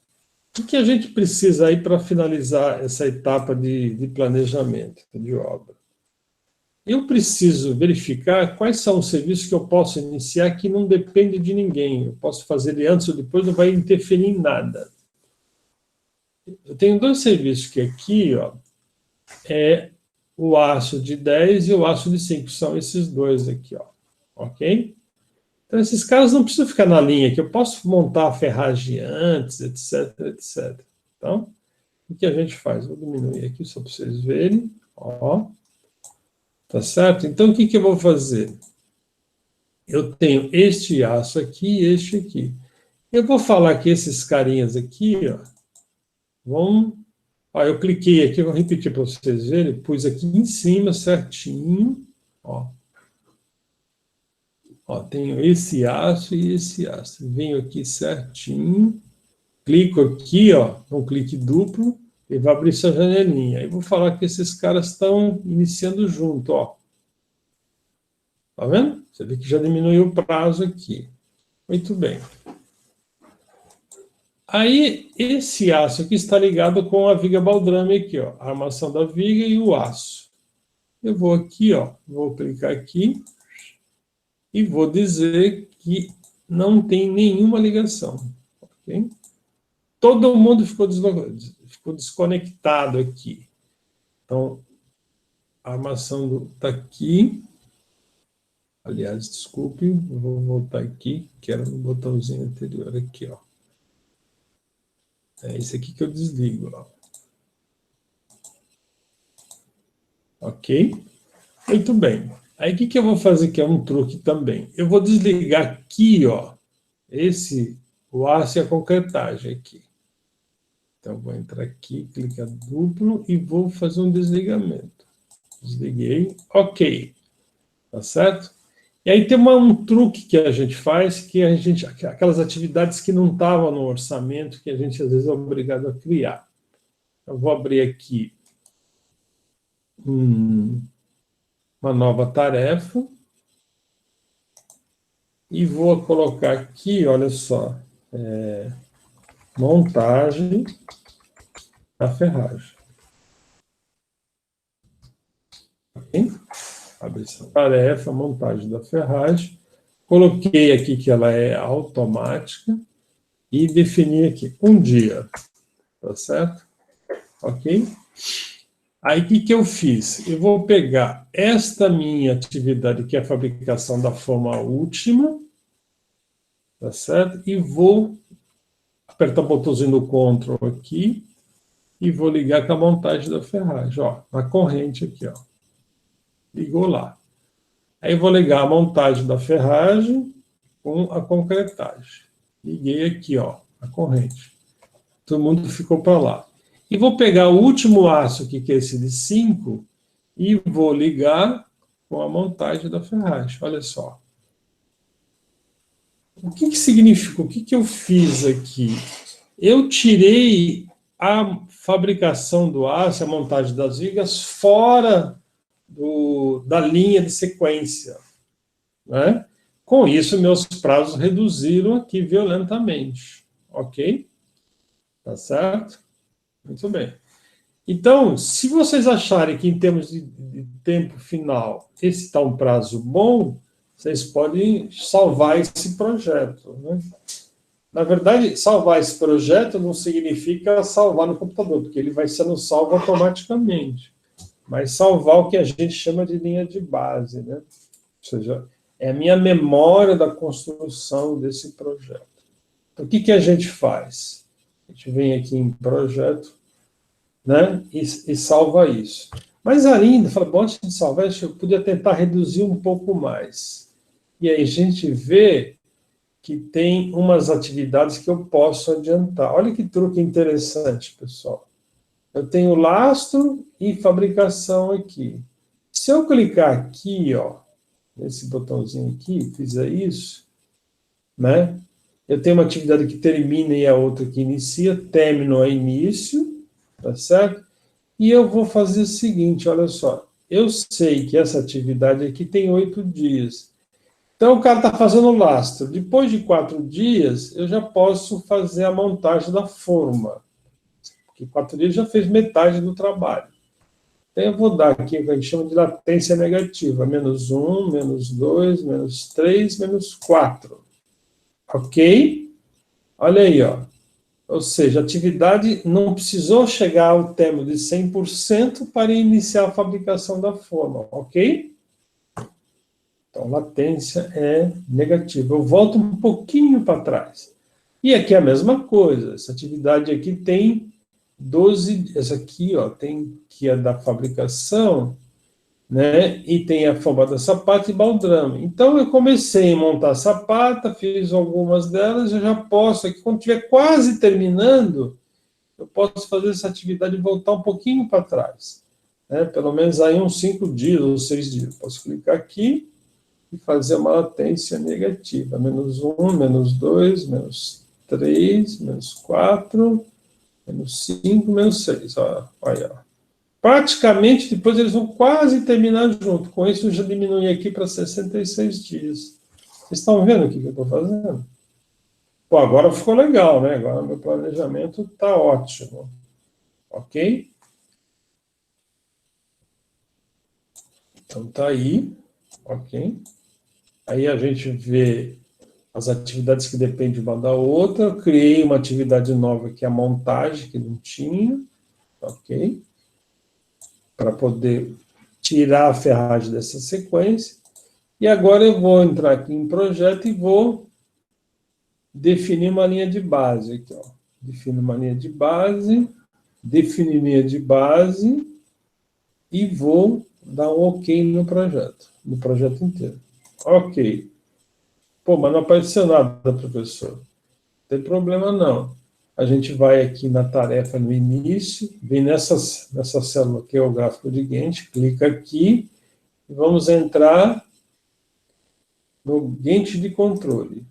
o que a gente precisa aí para finalizar essa etapa de planejamento de obra? Eu preciso verificar quais são os serviços que eu posso iniciar que não depende de ninguém. Eu posso fazer ele antes ou depois, não vai interferir em nada. Eu tenho dois serviços que aqui, ó, é o aço de 10 e o aço de 5, são esses dois aqui, ó, ok? Então, esses caras não precisam ficar na linha, que eu posso montar a ferragem antes, etc, etc. Então, o que a gente faz? Vou diminuir aqui só para vocês verem, ó, tá certo? Então, o que eu vou fazer? Eu tenho este aço aqui e este aqui. Eu vou falar que esses carinhas aqui, ó, vão... Ó, eu cliquei aqui, vou repetir para vocês verem, pus aqui em cima certinho, ó. Ó, tenho esse aço e esse aço. Venho aqui certinho, clico aqui, ó, um clique duplo, e vai abrir essa janelinha. Aí vou falar que esses caras estão iniciando junto, ó. Tá vendo? Você vê que já diminuiu o prazo aqui. Muito bem. Aí, esse aço aqui está ligado com a viga baldrame aqui, ó. A armação da viga e o aço. Eu vou aqui, ó. Vou clicar aqui. E vou dizer que não tem nenhuma ligação. Ok? Todo mundo ficou desconectado aqui. Então, a armação está aqui. Aliás, desculpe, vou voltar aqui, que era no botãozinho anterior aqui, ó. É esse aqui que eu desligo, ó. Ok? Muito bem. Aí, o que eu vou fazer, que é um truque também? Eu vou desligar aqui, ó, o aço e a concretagem aqui. Então, vou entrar aqui, clicar duplo e vou fazer um desligamento. Desliguei, ok. Tá certo? E aí tem um truque que a gente faz, que aquelas atividades que não estavam no orçamento, que a gente às vezes é obrigado a criar. Eu vou abrir aqui uma nova tarefa e vou colocar aqui, olha só, montagem da ferragem. Ok? Abrir essa tarefa, montagem da ferragem. Coloquei aqui que ela é automática e defini aqui um dia. Tá certo? Ok? Aí, o que eu fiz? Eu vou pegar esta minha atividade, que é a fabricação da forma última, tá certo? E vou apertar o botãozinho do Ctrl aqui e vou ligar com a montagem da ferragem, ó, na corrente aqui, ó. Ligou lá. Aí vou ligar a montagem da ferragem com a concretagem. Liguei aqui, ó, a corrente. Todo mundo ficou para lá. E vou pegar o último aço aqui, que é esse de 5, e vou ligar com a montagem da ferragem. Olha só. O que significa? O que eu fiz aqui? Eu tirei a fabricação do aço, a montagem das vigas, fora da linha de sequência. Né? Com isso, meus prazos reduziram aqui violentamente. Ok? Tá certo? Muito bem. Então, se vocês acharem que em termos de tempo final esse está um prazo bom, vocês podem salvar esse projeto. Né? Na verdade, salvar esse projeto não significa salvar no computador, porque ele vai sendo salvo automaticamente. Mas salvar o que a gente chama de linha de base. Né? Ou seja, é a minha memória da construção desse projeto. Então, o que a gente faz? A gente vem aqui em projeto, né, e salva isso. Mas ainda, fala, bom, antes de salvar, eu podia tentar reduzir um pouco mais. E aí a gente vê que tem umas atividades que eu posso adiantar. Olha que truque interessante, pessoal. Eu tenho lastro e fabricação aqui. Se eu clicar aqui, ó, nesse botãozinho aqui, fizer isso, né? Eu tenho uma atividade que termina e a outra que inicia, término é início, tá certo? E eu vou fazer o seguinte, olha só, eu sei que essa atividade aqui tem 8 dias. Então, o cara está fazendo o lastro. Depois de 4 dias, eu já posso fazer a montagem da forma. Porque 4 dias já fez metade do trabalho. Então, eu vou dar aqui o que a gente chama de latência negativa. -1, -2, -3, -4. Ok? Olha aí, ó. Ou seja, a atividade não precisou chegar ao termo de 100% para iniciar a fabricação da forma, ok? Então, latência é negativa. Eu volto um pouquinho para trás. E aqui é a mesma coisa. Essa atividade aqui tem 12... Essa aqui, ó, tem que é da fabricação, né? E tem a forma da sapata e baldrame. Então, eu comecei a montar a sapata, fiz algumas delas, eu já posso, aqui, quando estiver quase terminando, eu posso fazer essa atividade e voltar um pouquinho para trás. Né? Pelo menos aí uns 5 dias ou 6 dias. Posso clicar aqui e fazer uma latência negativa. -1, -2, -3, -4, -5, -6. Olha aí, ó. Praticamente, depois eles vão quase terminar junto. Com isso, eu já diminui aqui para 66 dias. Vocês estão vendo o que eu estou fazendo? Pô, agora ficou legal, né? Agora meu planejamento está ótimo. Ok? Então, tá aí. Ok? Aí a gente vê as atividades que dependem uma da outra. Eu criei uma atividade nova, que é a montagem, que não tinha. Ok? Para poder tirar a ferragem dessa sequência. E agora eu vou entrar aqui em projeto e vou definir uma linha de base. Aqui, ó. Defino uma linha de base, definir linha de base e vou dar um OK no projeto inteiro. Ok. Pô, mas não apareceu nada, professor. Não tem problema, não. A gente vai aqui na tarefa no início, vem nessa célula que é o gráfico de Gantt, clica aqui e vamos entrar no Gantt de controle.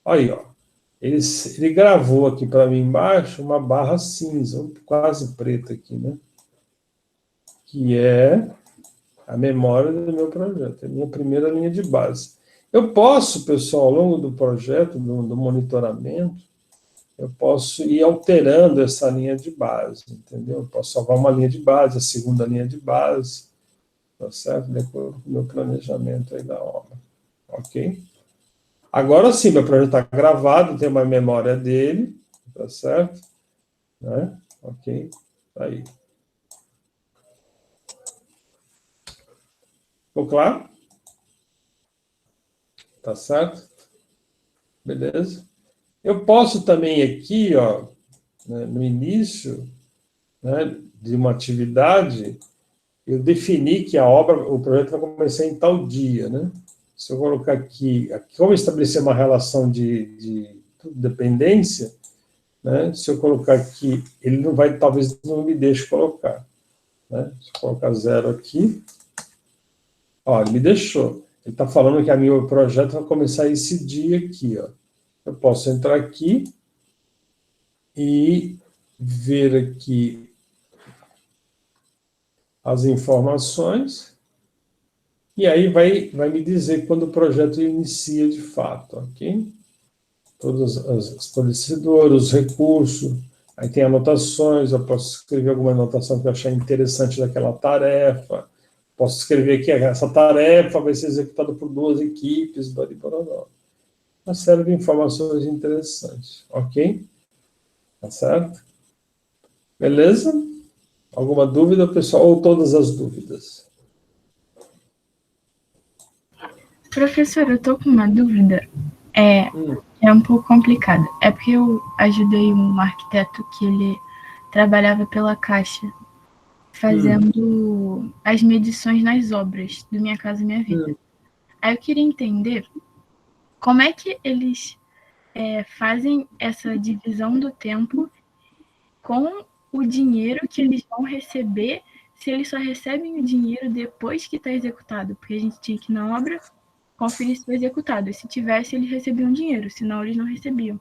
Aí, ó. Ele gravou aqui para mim embaixo uma barra cinza, quase preta aqui, né? Que é a memória do meu projeto, é a minha primeira linha de base. Eu posso, pessoal, ao longo do projeto, do monitoramento, eu posso ir alterando essa linha de base, entendeu? Eu posso salvar uma linha de base, a segunda linha de base, tá certo? De acordo com o meu planejamento aí da obra, ok? Agora sim, meu projeto está gravado, tem uma memória dele, tá certo? Né? Ok? Tá aí. Ficou claro? Tá certo? Beleza? Eu posso também aqui, ó, né, no início, né, de uma atividade, eu definir que o projeto vai começar em tal dia, né? Se eu colocar aqui como estabelecer uma relação de dependência, né? Se eu colocar aqui, ele não vai, talvez não me deixe colocar, né? Se eu colocar 0 aqui, ó, ele me deixou. Ele está falando que o meu projeto vai começar esse dia aqui, ó. Eu posso entrar aqui e ver aqui as informações, e aí vai me dizer quando o projeto inicia de fato, ok? Todos os fornecedores, os recursos, aí tem anotações, eu posso escrever alguma anotação que eu achar interessante daquela tarefa, posso escrever que essa tarefa vai ser executada por 2 equipes, blá, blá, blá. Uma série de informações interessantes, ok? Tá certo? Beleza? Alguma dúvida, pessoal? Ou todas as dúvidas? Professor, eu tô com uma dúvida. É um pouco complicada. É porque eu ajudei um arquiteto que ele trabalhava pela Caixa, fazendo as medições nas obras do Minha Casa Minha Vida. Aí eu queria entender como é que eles fazem essa divisão do tempo com o dinheiro que eles vão receber, se eles só recebem o dinheiro depois que está executado, porque a gente tinha que ir na obra conferir se foi executado, e se tivesse, eles recebiam dinheiro, senão eles não recebiam.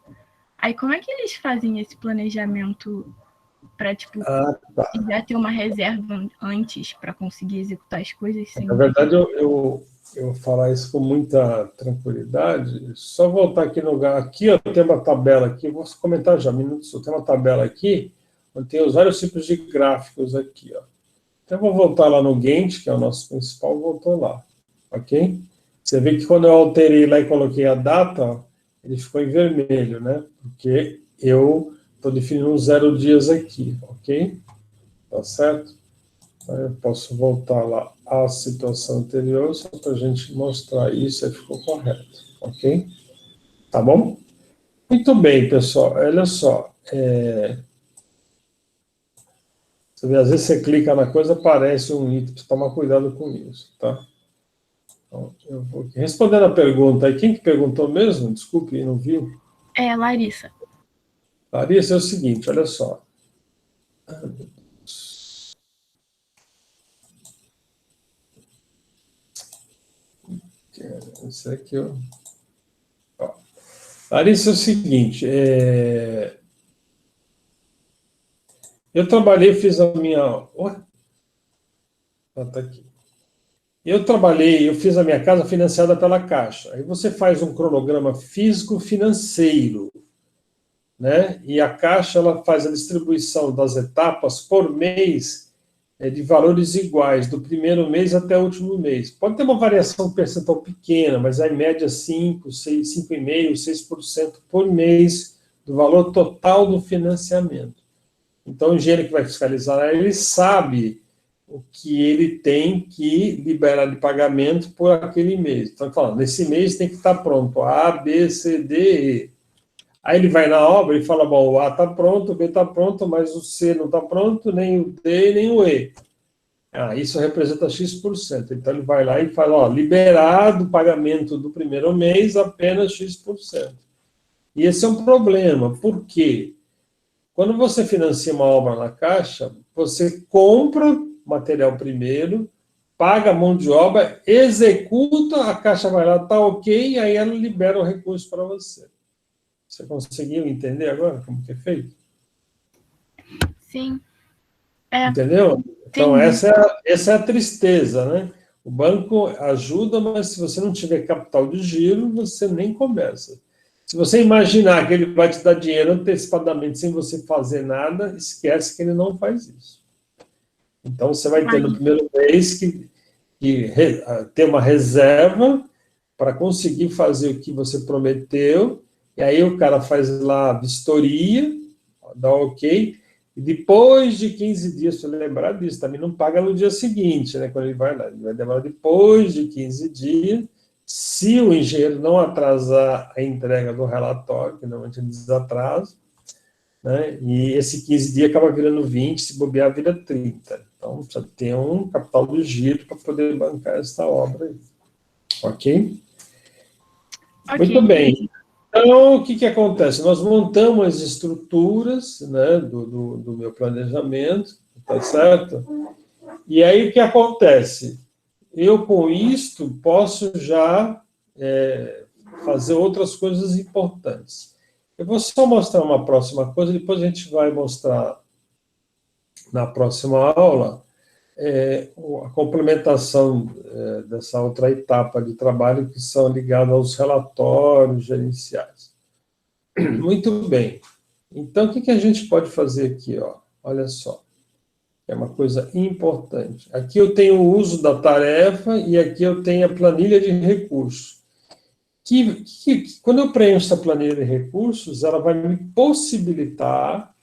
Aí como é que eles fazem esse planejamento para, tipo, já ter uma reserva antes para conseguir executar as coisas? Sem... Na verdade, eu vou falar isso com muita tranquilidade, só voltar aqui no lugar, aqui ó, tem uma tabela aqui, eu vou comentar já, minutos, tem uma tabela aqui, onde tem os vários tipos de gráficos aqui, ó. Então eu vou voltar lá no Gantt, que é o nosso principal, voltou lá, ok? Você vê que quando eu alterei lá e coloquei a data, ó, ele ficou em vermelho, né? Porque eu estou definindo 0 dias aqui, ok? Tá certo? Eu posso voltar lá à situação anterior, só para a gente mostrar isso, aí ficou correto, ok? Tá bom? Muito bem, pessoal, olha só. Você vê, às vezes você clica na coisa, aparece um item, precisa tomar cuidado com isso, tá? Então, eu vou aqui. Respondendo a pergunta aí, quem que perguntou mesmo? Desculpe, não viu. É, Larissa. Larissa, é o seguinte, olha só. Esse aqui eu... Ó. Larissa, é o seguinte, eu trabalhei, fiz a minha... tá aqui. Eu fiz a minha casa financiada pela Caixa. Aí você faz um cronograma físico-financeiro, né? E a Caixa ela faz a distribuição das etapas por mês de valores iguais, do primeiro mês até o último mês. Pode ter uma variação percentual pequena, mas é em média 5, 6, 5,5%, 6% por mês do valor total do financiamento. Então, o engenheiro que vai fiscalizar, ele sabe o que ele tem que liberar de pagamento por aquele mês. Então, falando, nesse mês tem que estar pronto A, B, C, D, E. Aí ele vai na obra e fala, bom, o A está pronto, o B está pronto, mas o C não está pronto, nem o D, nem o E. Isso representa X%. Então, ele vai lá e fala, ó, liberado o pagamento do primeiro mês, apenas X%. E esse é um problema. Por quê? Quando você financia uma obra na Caixa, você compra material primeiro, paga a mão de obra, executa, a Caixa vai lá, tá ok, aí ela libera o recurso para você. Você conseguiu entender agora como que é feito? Sim. Entendeu? Então, essa é a tristeza, né? O banco ajuda, mas se você não tiver capital de giro, você nem começa. Se você imaginar que ele vai te dar dinheiro antecipadamente sem você fazer nada, esquece que ele não faz isso. Então, você vai ter no primeiro mês que ter uma reserva para conseguir fazer o que você prometeu, e aí o cara faz lá a vistoria, dá ok, e depois de 15 dias, para lembrar disso, também não paga no dia seguinte, né, quando ele vai lá, ele vai demorar depois de 15 dias, se o engenheiro não atrasar a entrega do relatório, que normalmente eles atrasam, né, e esse 15 dias acaba virando 20, se bobear, vira 30. Então, precisa ter um capital de giro para poder bancar essa obra aí. Ok? Muito bem. Então, o que acontece? Nós montamos as estruturas, né, do meu planejamento, tá certo? E aí, o que acontece? Eu, com isto, posso já fazer outras coisas importantes. Eu vou só mostrar uma próxima coisa, depois a gente vai mostrar na próxima aula a complementação dessa outra etapa de trabalho que são ligadas aos relatórios gerenciais. Muito bem. Então, o que a gente pode fazer aqui? Ó? Olha só. É uma coisa importante. Aqui eu tenho o uso da tarefa e aqui eu tenho a planilha de recursos. Quando eu preencho essa planilha de recursos, ela vai me possibilitar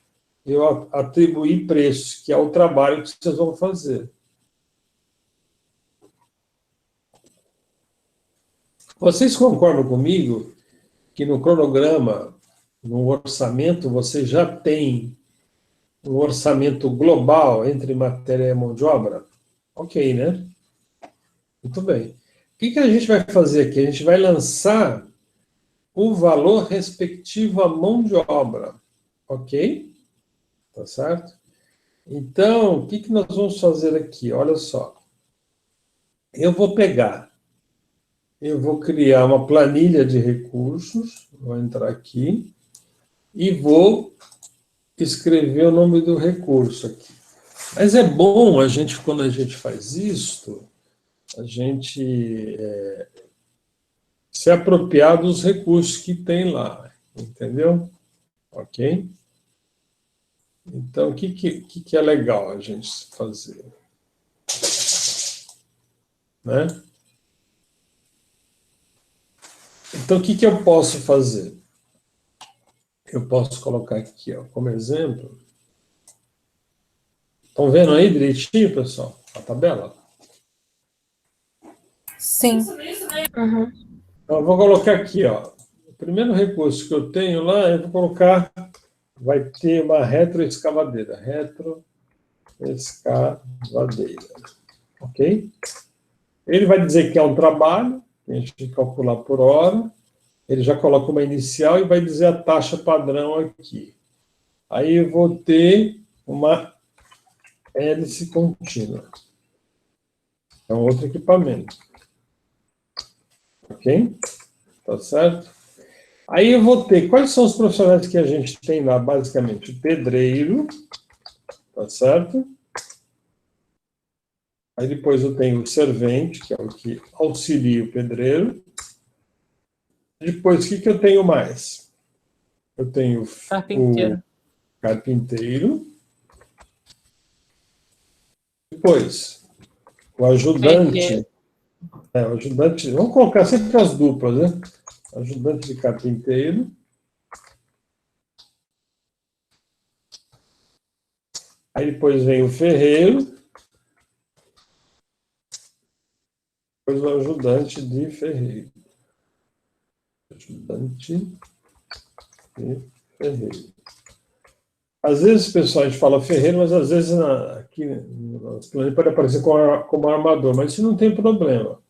eu atribuir preços, que é o trabalho que vocês vão fazer. Vocês concordam comigo que no cronograma, no orçamento, você já tem um orçamento global entre matéria e mão de obra? Ok, né? Muito bem. O que a gente vai fazer aqui? A gente vai lançar o valor respectivo à mão de obra. Ok? Tá certo? Então, o que nós vamos fazer aqui? Olha só. Eu vou criar uma planilha de recursos, vou entrar aqui, e vou escrever o nome do recurso aqui. Mas é bom quando a gente faz isso, a gente se apropriar dos recursos que tem lá, entendeu? Ok? Então, o que é legal a gente fazer? Né? Então, o que eu posso fazer? Eu posso colocar aqui, ó, como exemplo. Estão vendo aí direitinho, pessoal, a tabela? Sim. Uhum. Então, eu vou colocar aqui, ó. O primeiro recurso que eu tenho lá, eu vou colocar, vai ter uma retroescavadeira. Retroescavadeira. Ok? Ele vai dizer que é um trabalho, a gente tem que calcular por hora. Ele já coloca uma inicial e vai dizer a taxa padrão aqui. Aí eu vou ter uma hélice contínua. É um outro equipamento. Ok? Tá certo? Aí eu vou ter, quais são os profissionais que a gente tem lá, basicamente? O pedreiro, tá certo? Aí depois eu tenho o servente, que é o que auxilia o pedreiro. Depois, o que eu tenho mais? Eu tenho Carpinteiro. o carpinteiro. Depois, o ajudante. O ajudante, vamos colocar sempre as duplas, né? Ajudante de carpinteiro. Aí depois vem o ferreiro. Depois o ajudante de ferreiro. Ajudante de ferreiro. Às vezes, pessoal, a gente fala ferreiro, mas às vezes aqui nos planos pode aparecer como armador, mas isso não tem problema.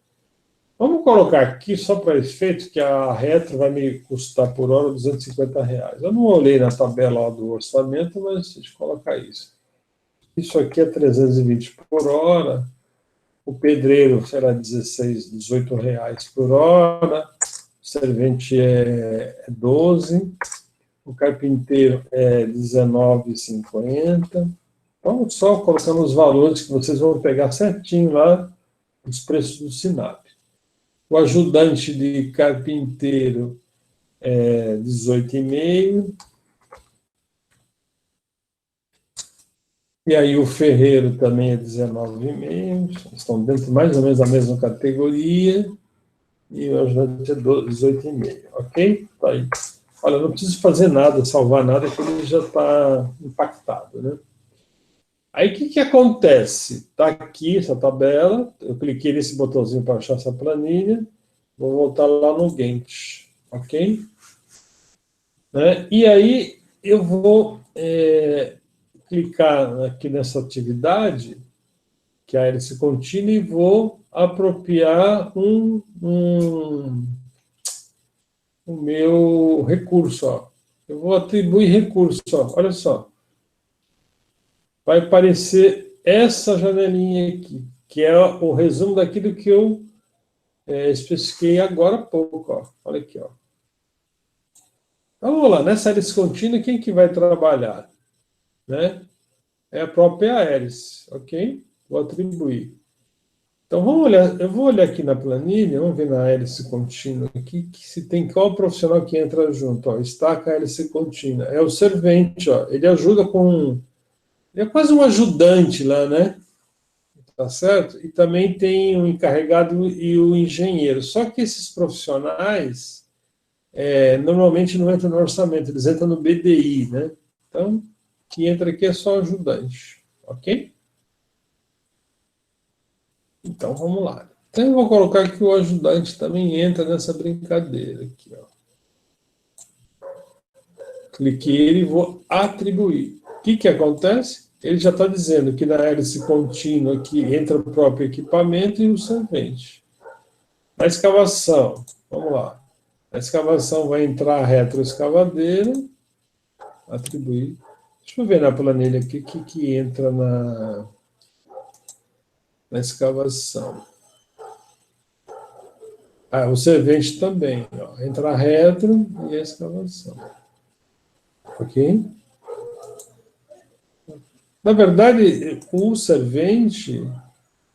Vamos colocar aqui, só para efeito, que a retro vai me custar por hora R$250. Eu não olhei na tabela lá do orçamento, mas a gente colocar isso. Isso aqui é 320 por hora. O pedreiro será 16, 18 reais por hora. O servente é 12. O carpinteiro é 19,50. Então, só colocando os valores que vocês vão pegar certinho lá, os preços do Sinap. O ajudante de carpinteiro é 18,5. E aí o ferreiro também é 19,5. Estão dentro mais ou menos da mesma categoria. E o ajudante é 18,5. Ok? Tá aí. Olha, não preciso fazer nada, salvar nada, que ele já está impactado, né? Aí, o que acontece? Está aqui essa tabela, eu cliquei nesse botãozinho para achar essa planilha, vou voltar lá no Gantt, ok? Né? E aí, eu vou clicar aqui nessa atividade, que é a hélice contínua, e vou apropriar o meu recurso, ó. Eu vou atribuir recurso, ó. Olha só. Vai aparecer essa janelinha aqui, que é o resumo daquilo que eu especifiquei agora há pouco, ó. Olha aqui, ó. Então, vamos lá, nessa hélice contínua, quem que vai trabalhar? Né? É a própria hélice, ok? Vou atribuir. Então, vamos olhar, eu vou olhar aqui na planilha, vamos ver na hélice contínua aqui, que se tem qual profissional que entra junto, ó, estaca a hélice contínua. É o servente, ó, ele ajuda com... Ele é quase um ajudante lá, né? Tá certo? E também tem o encarregado e o engenheiro. Só que esses profissionais, normalmente não entram no orçamento, eles entram no BDI, né? Então, que entra aqui é só ajudante, ok? Então, vamos lá. Então, eu vou colocar que o ajudante também entra nessa brincadeira aqui, ó. Cliquei e vou atribuir. O que acontece? Ele já está dizendo que na hélice contínua aqui entra o próprio equipamento e o servente. Na escavação, vamos lá. Na escavação vai entrar a retroescavadeira, atribuir. Deixa eu ver na planilha aqui o que entra na escavação. Ah, o servente também. Ó. Entra a retro e a escavação. Ok? Na verdade, o servente,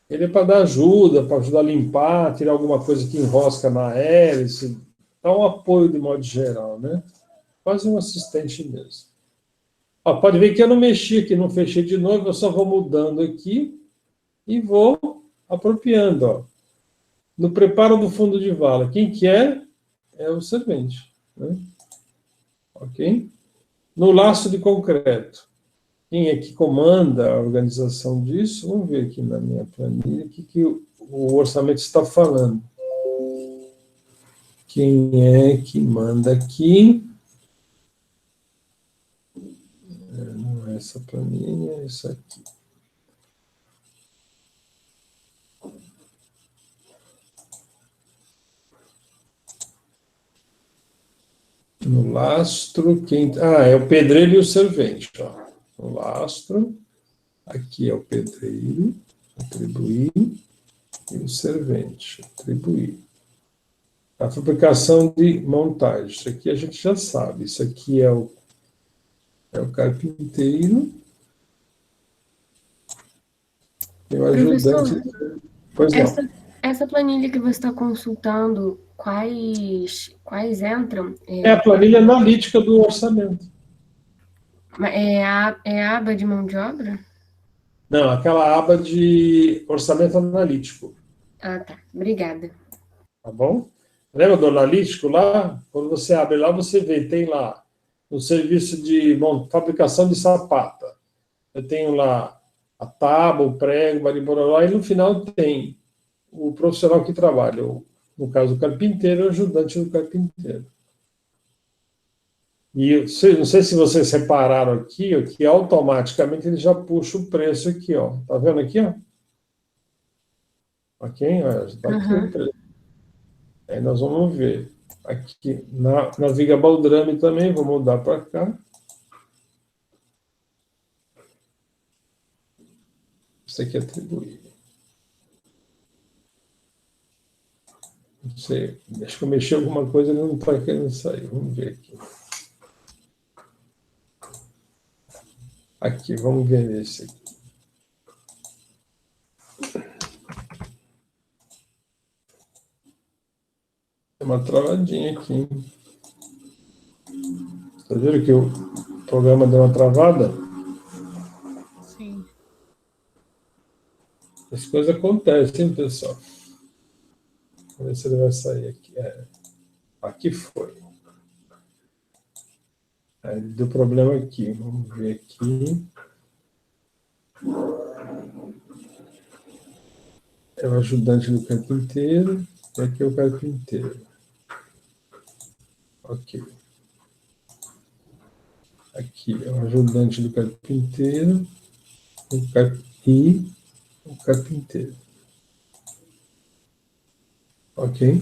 ele é para dar ajuda, para ajudar a limpar, tirar alguma coisa que enrosca na hélice, dar um apoio de modo geral, né? Quase um assistente mesmo. Ó, pode ver que eu não mexi aqui, não fechei de novo, eu só vou mudando aqui e vou apropriando, ó. No preparo do fundo de vala, quem que é? É o servente, né? Ok? No laço de concreto, quem é que comanda a organização disso? Vamos ver aqui na minha planilha o que o orçamento está falando. Quem é que manda aqui? Não é essa planilha, é essa aqui. No lastro, quem... Ah, é o pedreiro e o servente. Ó. No lastro, aqui é o pedreiro, atribuir, e o servente, atribuir. A fabricação de montagem. Isso aqui a gente já sabe. Isso aqui é o carpinteiro. E o ajudante. Pois não. Essa planilha que você está consultando, quais entram? É a planilha analítica do orçamento. É a aba de mão de obra? Não, aquela aba de orçamento analítico. Ah, tá. Obrigada. Tá bom? Lembra do analítico lá? Quando você abre lá, você vê, tem lá no serviço de fabricação de sapata. Eu tenho lá a tábua, o prego, maribororó, e no final tem o profissional que trabalha, no caso o carpinteiro, o ajudante do carpinteiro. E não sei se vocês repararam aqui, que automaticamente ele já puxa o preço aqui, ó. Tá vendo aqui, ó? Ok? Olha, já tá aqui o preço. Aí nós vamos ver. Aqui na viga baldrame também, vou mudar para cá. Isso aqui é atribuir. Não sei, acho que eu mexi alguma coisa e não está querendo sair. Vamos ver aqui. Aqui, vamos ver esse aqui. Tem uma travadinha aqui. Tá vendo que o programa deu uma travada? Sim. As coisas acontecem, hein, pessoal? Vamos ver se ele vai sair aqui. Aqui foi. Aí deu problema aqui. Vamos ver aqui. É o ajudante do carpinteiro. E aqui é o carpinteiro. Ok. Aqui é o ajudante do carpinteiro e o carpinteiro. Ok?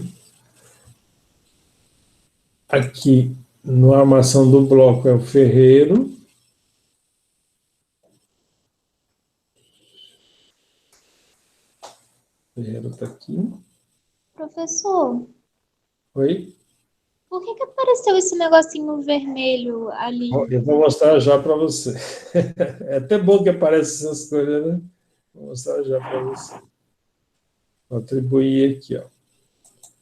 Aqui, na armação do bloco, é o ferreiro. O ferreiro está aqui. Professor, Oi? por que apareceu esse negocinho vermelho ali? Eu vou mostrar já para você. É até bom que apareçam essas coisas, né? Vou mostrar já para você. Vou atribuir aqui, ó.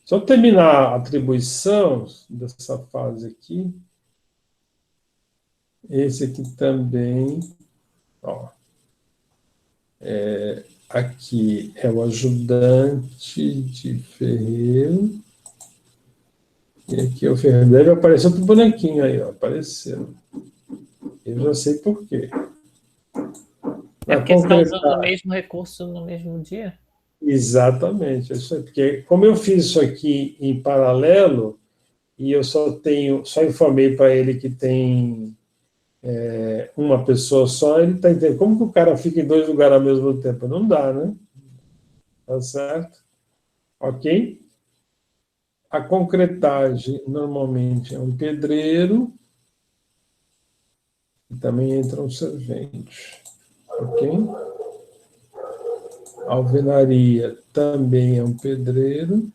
Se eu terminar a atribuição dessa fase aqui, esse aqui também, ó, aqui é o ajudante de ferreiro, e aqui é o ferreiro. Deve aparecer outro bonequinho aí, ó, apareceu. Eu já sei por quê. É porque você está usando o mesmo recurso no mesmo dia? Exatamente, isso aí, porque como eu fiz isso aqui em paralelo, e eu só informei para ele que tem uma pessoa só, ele está entendendo. Como que o cara fica em 2 lugares ao mesmo tempo? Não dá, né? Tá certo? Ok? A concretagem, normalmente, é um pedreiro, e também entra um servente. Ok? A alvenaria também é um pedreiro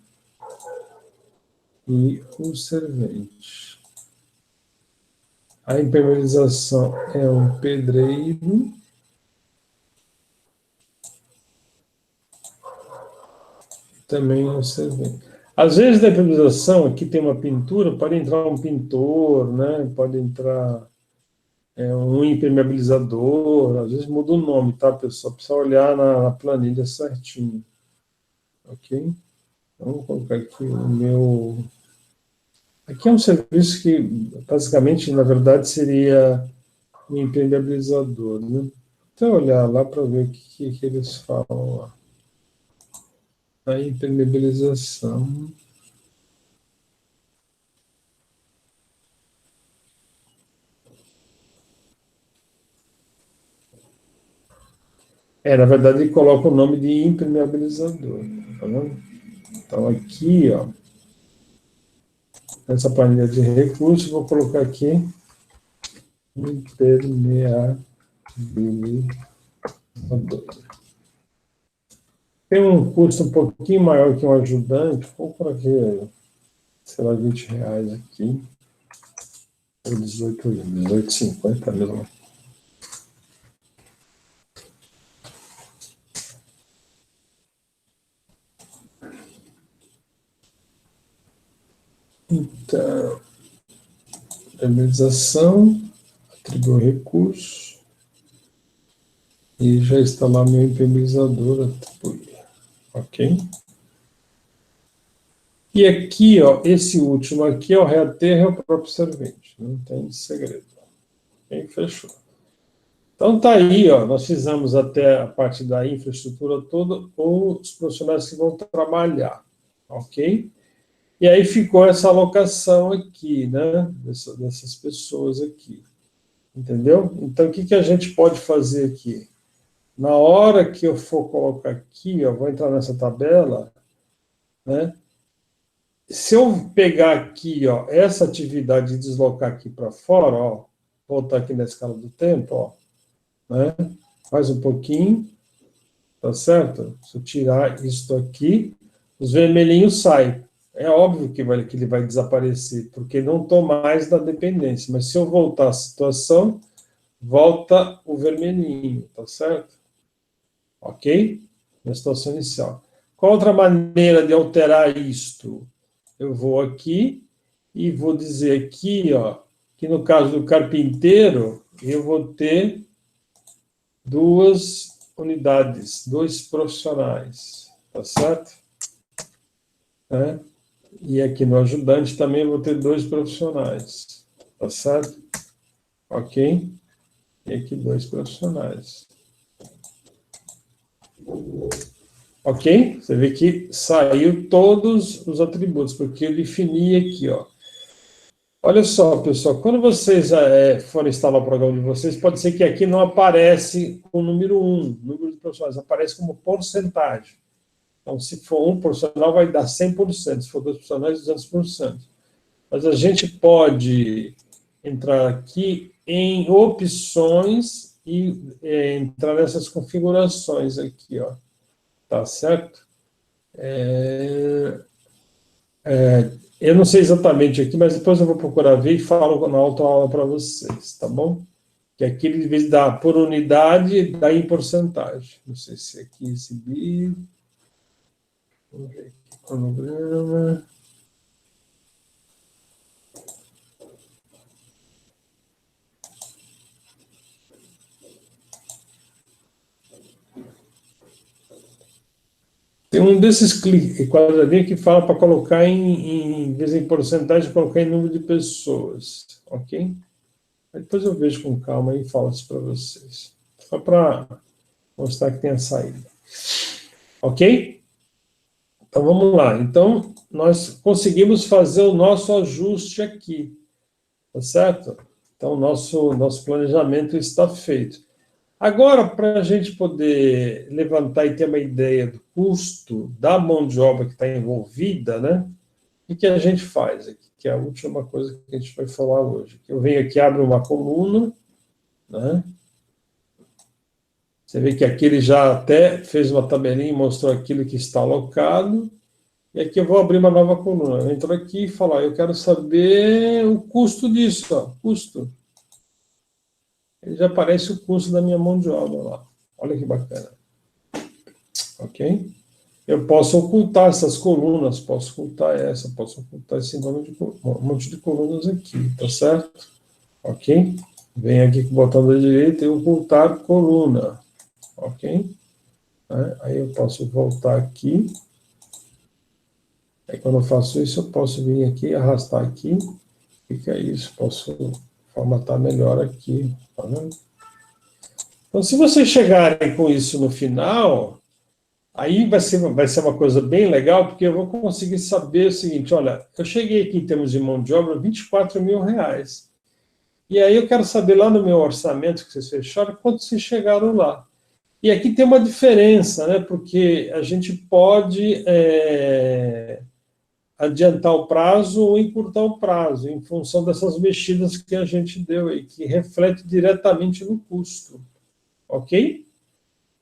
e um servente. A impermeabilização é um pedreiro também um servente. Às vezes, na impermeabilização, aqui tem uma pintura, pode entrar um pintor, né? Pode entrar um impermeabilizador, às vezes muda o nome, tá, pessoal? Precisa olhar na planilha certinho. Ok? Vamos colocar aqui o meu... Aqui é um serviço que, basicamente, na verdade, seria um impermeabilizador, né? Até olhar lá para ver o que eles falam lá. A impermeabilização... na verdade, ele coloca o nome de impermeabilizador. Tá vendo? Então, aqui, ó, nessa planilha de recursos, vou colocar aqui impermeabilizador. Tem um custo um pouquinho maior que um ajudante, vou por aqui. será R$20 aqui. Ou 18,50 mesmo. Então, indemnização, atribuir recurso, e já está lá meu impermeabilizador atribuir, ok? E aqui, ó, esse último aqui, ó, reaterro é o próprio servente, não tem segredo. Ok? Fechou. Então tá aí, ó, nós fizemos até a parte da infraestrutura toda, ou os profissionais que vão trabalhar, ok? E aí ficou essa alocação aqui, né, dessas pessoas aqui, entendeu? Então, o que a gente pode fazer aqui? Na hora que eu for colocar aqui, ó, vou entrar nessa tabela, né, se eu pegar aqui, ó, essa atividade e deslocar aqui para fora, ó, voltar aqui na escala do tempo, ó, né, mais um pouquinho, tá certo? Se eu tirar isso aqui, os vermelhinhos saem. É óbvio que ele vai desaparecer, porque não estou mais na dependência. Mas se eu voltar à situação, volta o vermelhinho, tá certo? Ok? Na situação inicial. Qual outra maneira de alterar isto? Eu vou aqui e vou dizer aqui, ó, que no caso do carpinteiro, eu vou ter 2 unidades, 2 profissionais, tá certo? Né? E aqui no ajudante também vou ter 2 profissionais, tá certo? Ok? E aqui 2 profissionais. Ok? Você vê que saiu todos os atributos, porque eu defini aqui, ó. Olha só, pessoal, quando vocês forem instalar o programa de vocês, pode ser que aqui não aparece o número 1, número de profissionais, aparece como porcentagem. Então, se for um profissional, vai dar 100%, se for 2 profissionais, 200%. Mas a gente pode entrar aqui em opções e entrar nessas configurações aqui, ó. Tá certo? Eu não sei exatamente aqui, mas depois eu vou procurar ver e falo na outra aula para vocês, tá bom? Que aqui, em vez de dar por unidade, dá em porcentagem. Não sei se aqui exibir... Vamos ver aqui, cronograma. Tem um desses quadradinhos que fala para colocar em vez em porcentagem, colocar em número de pessoas, ok? Depois eu vejo com calma e falo isso para vocês. Só para mostrar que tem a saída. Ok? Então, vamos lá. Então, nós conseguimos fazer o nosso ajuste aqui, tá certo? Então, o nosso planejamento está feito. Agora, para a gente poder levantar e ter uma ideia do custo da mão de obra que está envolvida, né? O que a gente faz aqui? Que é a última coisa que a gente vai falar hoje. Eu venho aqui, abro uma coluna, né? Você vê que aqui ele já até fez uma tabelinha e mostrou aquilo que está alocado. E aqui eu vou abrir uma nova coluna. Eu entro aqui e falo, eu quero saber o custo disso, ó, custo. Ele já aparece o custo da minha mão de obra lá. Olha que bacana. Ok? Eu posso ocultar essas colunas, posso ocultar essa, posso ocultar esse monte de colunas aqui, tá certo? Ok? Venho aqui com o botão da direita e ocultar coluna. Ok? Aí eu posso voltar aqui. Aí quando eu faço isso, eu posso vir aqui, arrastar aqui. Fica isso, posso formatar melhor aqui, tá vendo? Então, se vocês chegarem com isso no final, aí vai ser uma coisa bem legal, porque eu vou conseguir saber o seguinte, olha, eu cheguei aqui em termos de mão de obra, R$24 mil. E aí eu quero saber lá no meu orçamento que vocês fecharam, quanto vocês chegaram lá. E aqui tem uma diferença, né? Porque a gente pode adiantar o prazo ou encurtar o prazo, em função dessas mexidas que a gente deu aí, que reflete diretamente no custo. Ok?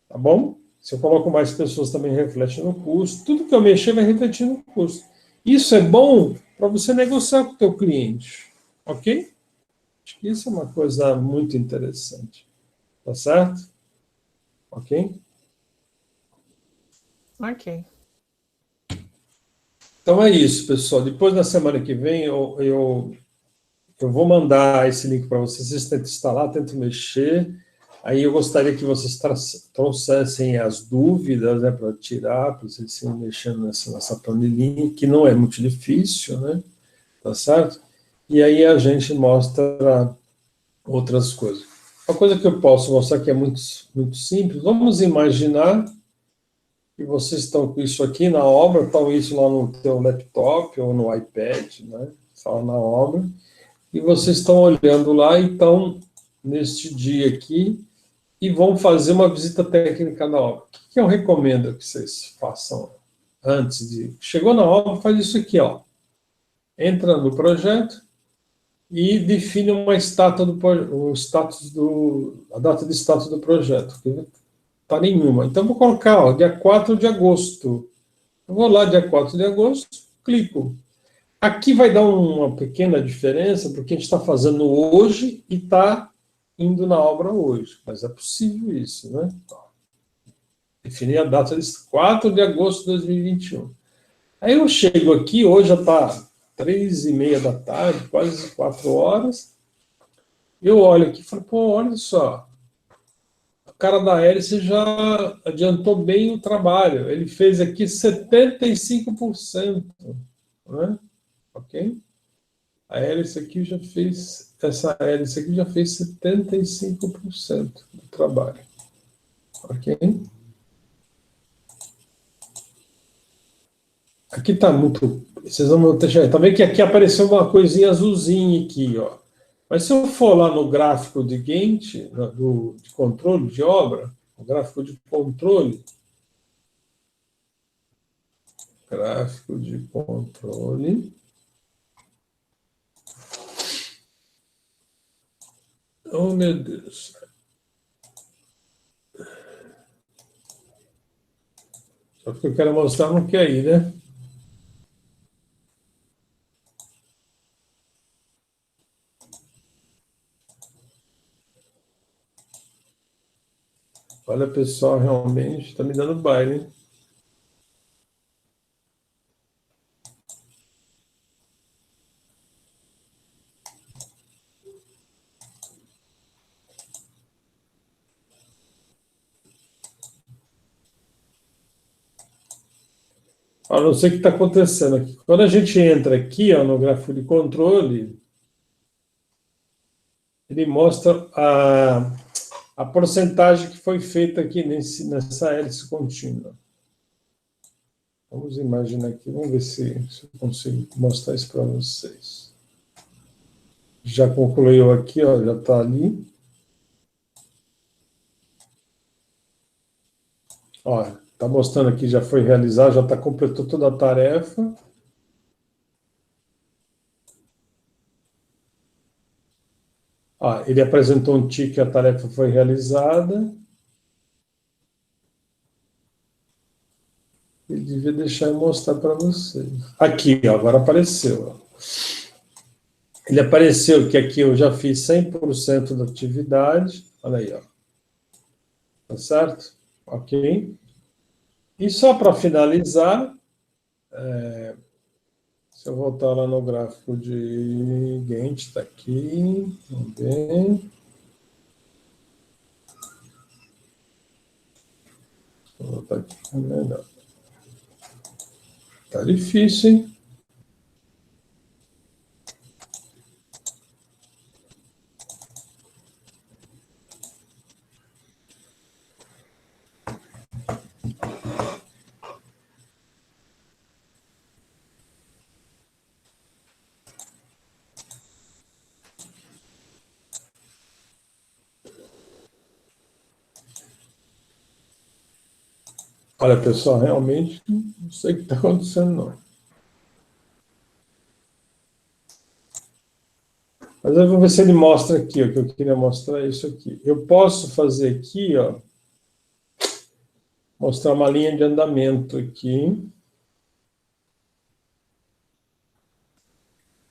Tá bom? Se eu coloco mais pessoas, também reflete no custo. Tudo que eu mexer vai refletir no custo. Isso é bom para você negociar com o teu cliente, ok? Acho que isso é uma coisa muito interessante, tá certo? Ok? Ok. Então é isso, pessoal. Depois, na semana que vem, eu vou mandar esse link para vocês. Vocês tentam instalar, tentam mexer. Aí eu gostaria que vocês trouxessem as dúvidas, né, para tirar, para vocês irem mexendo nessa planilhinha, que não é muito difícil, né? Tá certo? E aí a gente mostra outras coisas. Uma coisa que eu posso mostrar que é muito, muito simples, vamos imaginar que vocês estão com isso aqui na obra, estão isso lá no teu laptop ou no iPad, né? Está na obra, e vocês estão olhando lá e estão neste dia aqui e vão fazer uma visita técnica na obra. O que eu recomendo que vocês façam antes de... Chegou na obra, faz isso aqui, ó. Entra no projeto e define uma estátua a data de status do projeto. Tá nenhuma. Então, vou colocar, ó, dia 4 de agosto. Eu vou lá, dia 4 de agosto, clico. Aqui vai dar uma pequena diferença, porque a gente está fazendo hoje e está indo na obra hoje. Mas é possível isso, né? Definir a data de 4 de agosto de 2021. Aí eu chego aqui, hoje já está 3h30 da tarde, quase 4 horas. Eu olho aqui e falo, pô, olha só. O cara da hélice já adiantou bem o trabalho. Ele fez aqui 75%. Né? Ok? A hélice aqui já fez... Essa hélice aqui já fez 75% do trabalho. Ok? Aqui está muito... Vocês vão deixar... Tá vendo que aqui apareceu uma coisinha azulzinha aqui, ó. Mas se eu for lá no gráfico de Gantt, de controle de obra, o gráfico de controle, oh, meu Deus. Só que eu quero mostrar não quer ir, né? Olha, pessoal, realmente está me dando baile, hein? Eu não sei o que está acontecendo aqui. Quando a gente entra aqui, ó, no gráfico de controle, ele mostra a porcentagem que foi feita aqui nessa hélice contínua. Vamos imaginar aqui, vamos ver se eu consigo mostrar isso para vocês. Já concluiu aqui, ó, já está ali. Ó, está mostrando aqui, já foi realizado, já completou toda a tarefa. Ó, ele apresentou um tique, a tarefa foi realizada. Ele devia deixar eu mostrar para vocês. Aqui, ó, agora apareceu. Ó. Ele apareceu que aqui eu já fiz 100% da atividade. Olha aí, ó. Tá certo? Ok. E só para finalizar, se eu voltar lá no gráfico de Gantt, está aqui. Vamos ver. Vou voltar aqui. É melhor. Tá difícil, hein? Olha, pessoal, realmente não sei o que está acontecendo, não. Mas eu vou ver se ele mostra aqui, ó, que eu queria mostrar isso aqui. Eu posso fazer aqui, ó, mostrar uma linha de andamento aqui.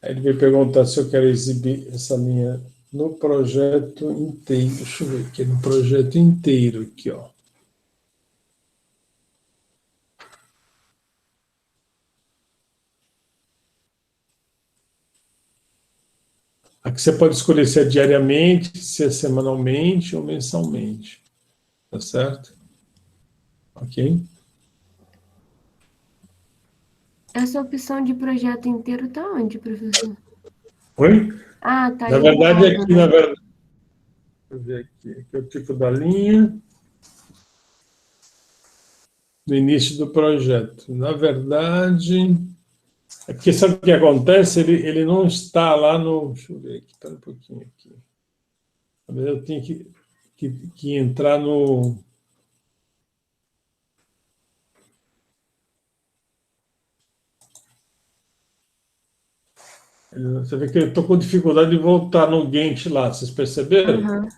Aí ele veio perguntar se eu quero exibir essa linha no projeto inteiro. Deixa eu ver aqui, no projeto inteiro, aqui, ó. Aqui você pode escolher se é diariamente, se é semanalmente ou mensalmente. Tá certo? Ok? Essa opção de projeto inteiro tá onde, professor? Oi? Ah, tá Na aí verdade, embaixo, aqui, né? na verdade. Deixa eu ver aqui. Aqui é o tipo da linha. No início do projeto. Na verdade, é porque sabe o que acontece? Ele não está lá no. Deixa eu ver aqui, espera um pouquinho aqui. Eu tenho que entrar no. Você vê que eu estou com dificuldade de voltar no Gantt lá, vocês perceberam?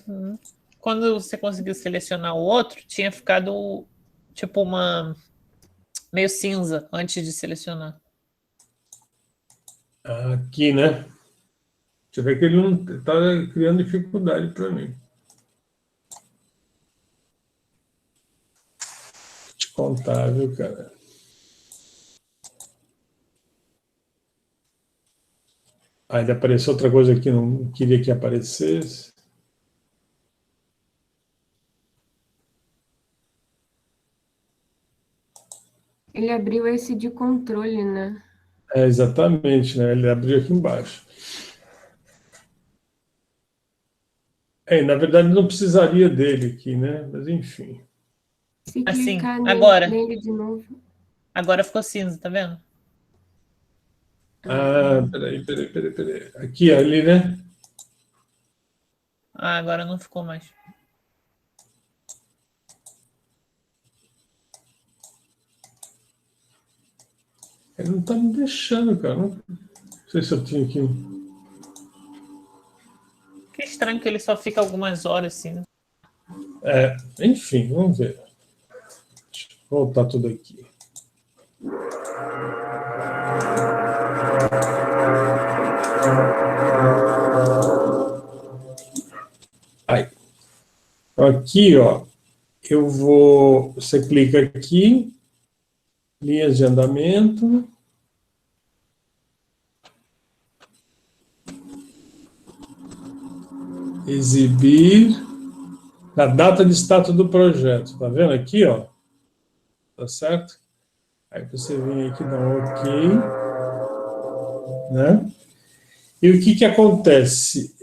Uhum. Quando você conseguiu selecionar o outro, tinha ficado tipo uma meio cinza antes de selecionar. Aqui, né? Você vê que ele não está criando dificuldade para mim. Vou te contar, viu, cara? Ainda apareceu outra coisa que não queria que aparecesse. Ele abriu esse de controle, né? É, exatamente, né? Ele abriu aqui embaixo. Na verdade, não precisaria dele aqui, né? Mas, enfim. Se Assim, clicar agora. nele de novo. Agora ficou cinza, tá vendo? Peraí. Aqui, ali, né? Ah, agora não ficou mais. Ele não tá me deixando, cara. Não sei se eu tinha aqui. Que estranho que ele só fica algumas horas assim, né? Enfim, vamos ver. Deixa eu voltar tudo aqui. Aí. Aqui, ó. Você clica aqui. Linhas de andamento. Exibir. A data de status do projeto. Tá vendo aqui, ó? Tá certo? Aí você vem aqui, dá um OK. Né? E o que acontece?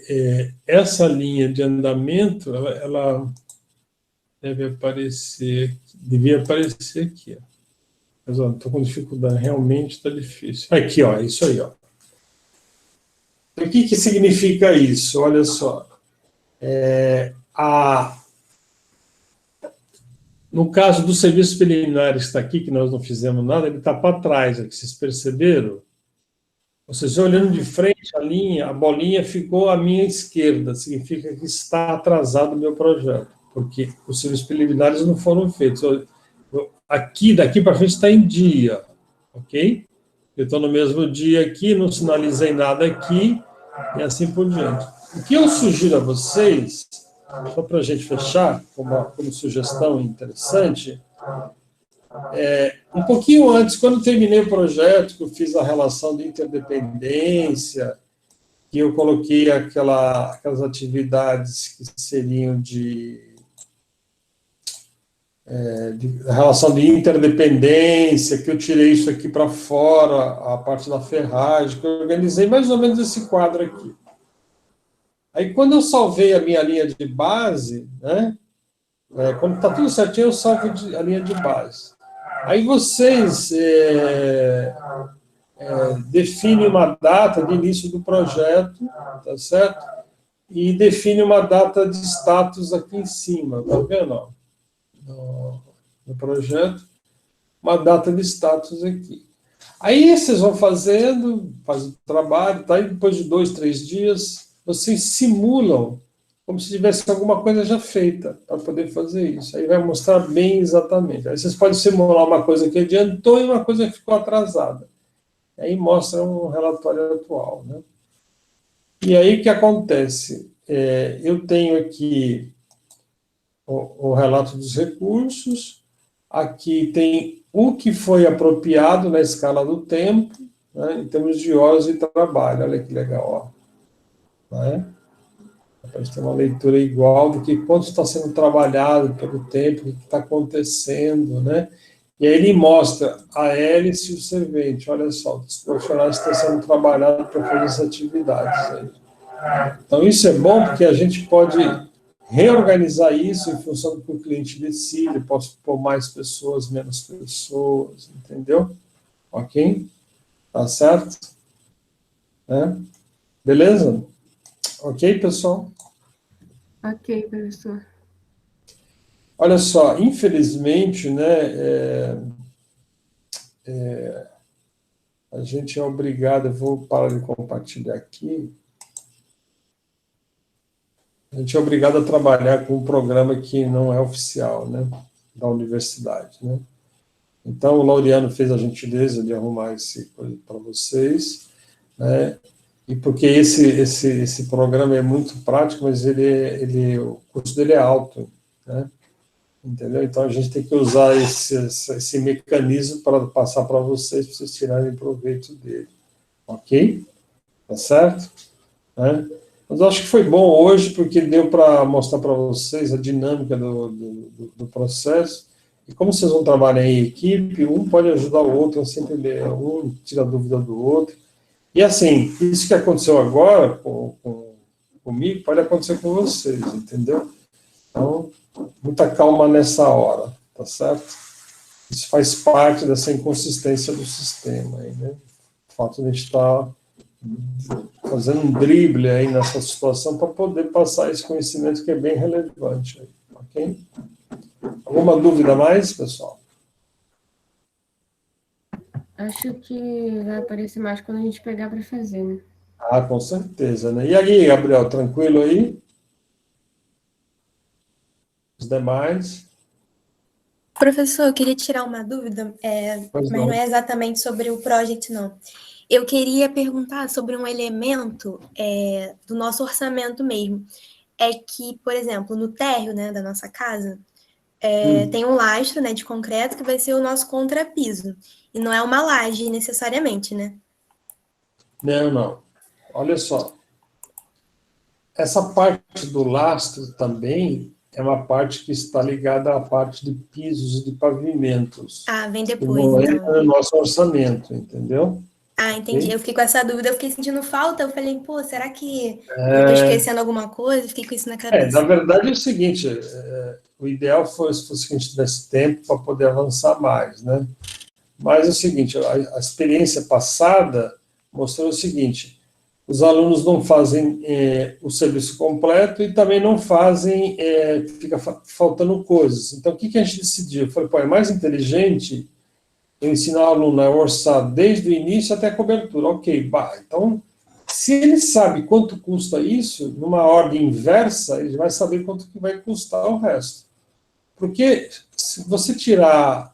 Essa linha de andamento, ela devia aparecer aqui. Ó. Mas, ó, estou com dificuldade, realmente está difícil. Aqui, ó, isso aí, ó. O que significa isso? Olha só. No caso dos serviços preliminares que está aqui, que nós não fizemos nada, ele está para trás, aqui, vocês perceberam? Vocês olhando de frente, a bolinha ficou à minha esquerda, significa que está atrasado o meu projeto, porque os serviços preliminares não foram feitos. Aqui, daqui para frente, está em dia, ok? Eu estou no mesmo dia aqui, não sinalizei nada aqui, e assim por diante. O que eu sugiro a vocês, só para a gente fechar, como sugestão interessante, um pouquinho antes, quando eu terminei o projeto, que eu fiz a relação de interdependência, que eu coloquei aquelas atividades que seriam de relação de interdependência, que eu tirei isso aqui para fora, a parte da ferragem, que eu organizei mais ou menos esse quadro aqui. Aí, quando eu salvei a minha linha de base, né, quando está tudo certinho, eu salvo a linha de base. Aí vocês definem uma data de início do projeto, tá certo? E definem uma data de status aqui em cima, tá vendo? No projeto, uma data de status aqui. Aí vocês vão fazem o trabalho, tá? E depois de 2, 3 dias, vocês simulam como se tivesse alguma coisa já feita para poder fazer isso. Aí vai mostrar bem exatamente. Aí vocês podem simular uma coisa que adiantou e uma coisa que ficou atrasada. Aí mostra um relatório atual, né? E aí o que acontece? Eu tenho aqui o relato dos recursos, aqui tem o que foi apropriado na escala do tempo, né, em termos de horas de trabalho. Olha que legal, ó. Né? Para a gente ter uma leitura igual do que quanto está sendo trabalhado pelo tempo, o que está acontecendo, né? E aí ele mostra a hélice e o servente. Olha só, os profissionais estão sendo trabalhados para fazer essas atividades aí. Então, isso é bom porque a gente pode reorganizar isso em função do que o cliente decide. Posso pôr mais pessoas, menos pessoas, entendeu? Ok? Tá certo? Beleza? Ok, pessoal? Ok, professor. Olha só, infelizmente, né, a gente é obrigado, eu vou parar de compartilhar aqui, a gente é obrigado a trabalhar com um programa que não é oficial, né, da universidade, né. Então, o Laureano fez a gentileza de arrumar esse coisa para vocês, né, e porque esse programa é muito prático, mas o custo dele é alto, né. Entendeu? Então, a gente tem que usar esse mecanismo para passar para vocês tirarem proveito dele. Ok? Tá certo? Né? Mas eu acho que foi bom hoje, porque deu para mostrar para vocês a dinâmica do processo. E como vocês vão trabalhar em equipe, um pode ajudar o outro, sempre um tira a dúvida do outro. E assim, isso que aconteceu agora comigo, pode acontecer com vocês, entendeu? Então, muita calma nessa hora, tá certo? Isso faz parte dessa inconsistência do sistema, aí, né? O fato de a gente estar fazendo um drible aí nessa situação para poder passar esse conhecimento que é bem relevante, aí, ok? Alguma dúvida mais, pessoal? Acho que vai aparecer mais quando a gente pegar para fazer, né? Ah, com certeza, né? E aí, Gabriel, tranquilo aí? Os demais? Professor, eu queria tirar uma dúvida, mas não é exatamente sobre o project, não. Eu queria perguntar sobre um elemento do nosso orçamento mesmo. É que, por exemplo, no térreo, né, da nossa casa, tem um lastro, né, de concreto que vai ser o nosso contrapiso. E não é uma laje necessariamente, né? Não. Olha só. Essa parte do lastro também é uma parte que está ligada à parte de pisos e de pavimentos. Ah, vem depois, não então. entra no nosso orçamento, entendeu? Ah, entendi. Okay? Eu fiquei com essa dúvida, eu fiquei sentindo falta, eu falei, pô, será que eu estou esquecendo alguma coisa? Fiquei com isso na cabeça. Na verdade é o seguinte, o ideal fosse que a gente tivesse tempo para poder avançar mais, né? Mas é o seguinte, a experiência passada mostrou o seguinte, os alunos não fazem o serviço completo e também não fazem, fica faltando coisas. Então, o que a gente decidiu? Eu falei, pô, é mais inteligente eu ensinar o aluno a orçar desde o início até a cobertura. Ok, então, se ele sabe quanto custa isso, numa ordem inversa, ele vai saber quanto que vai custar o resto. Porque se você tirar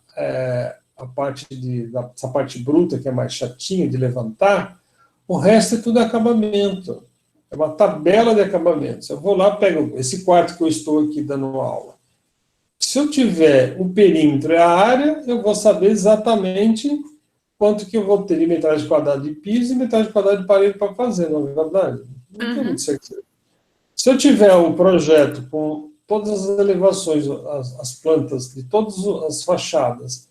essa parte bruta, que é mais chatinha de levantar, o resto é tudo acabamento. É uma tabela de acabamentos. Eu vou lá, pego esse quarto que eu estou aqui dando aula. Se eu tiver o perímetro e a área, eu vou saber exatamente quanto que eu vou ter de metragem quadrada de piso e metragem quadrada de parede para fazer, não é verdade? Não tem muito segredo. Se eu tiver um projeto com todas as elevações, as plantas de todas as fachadas,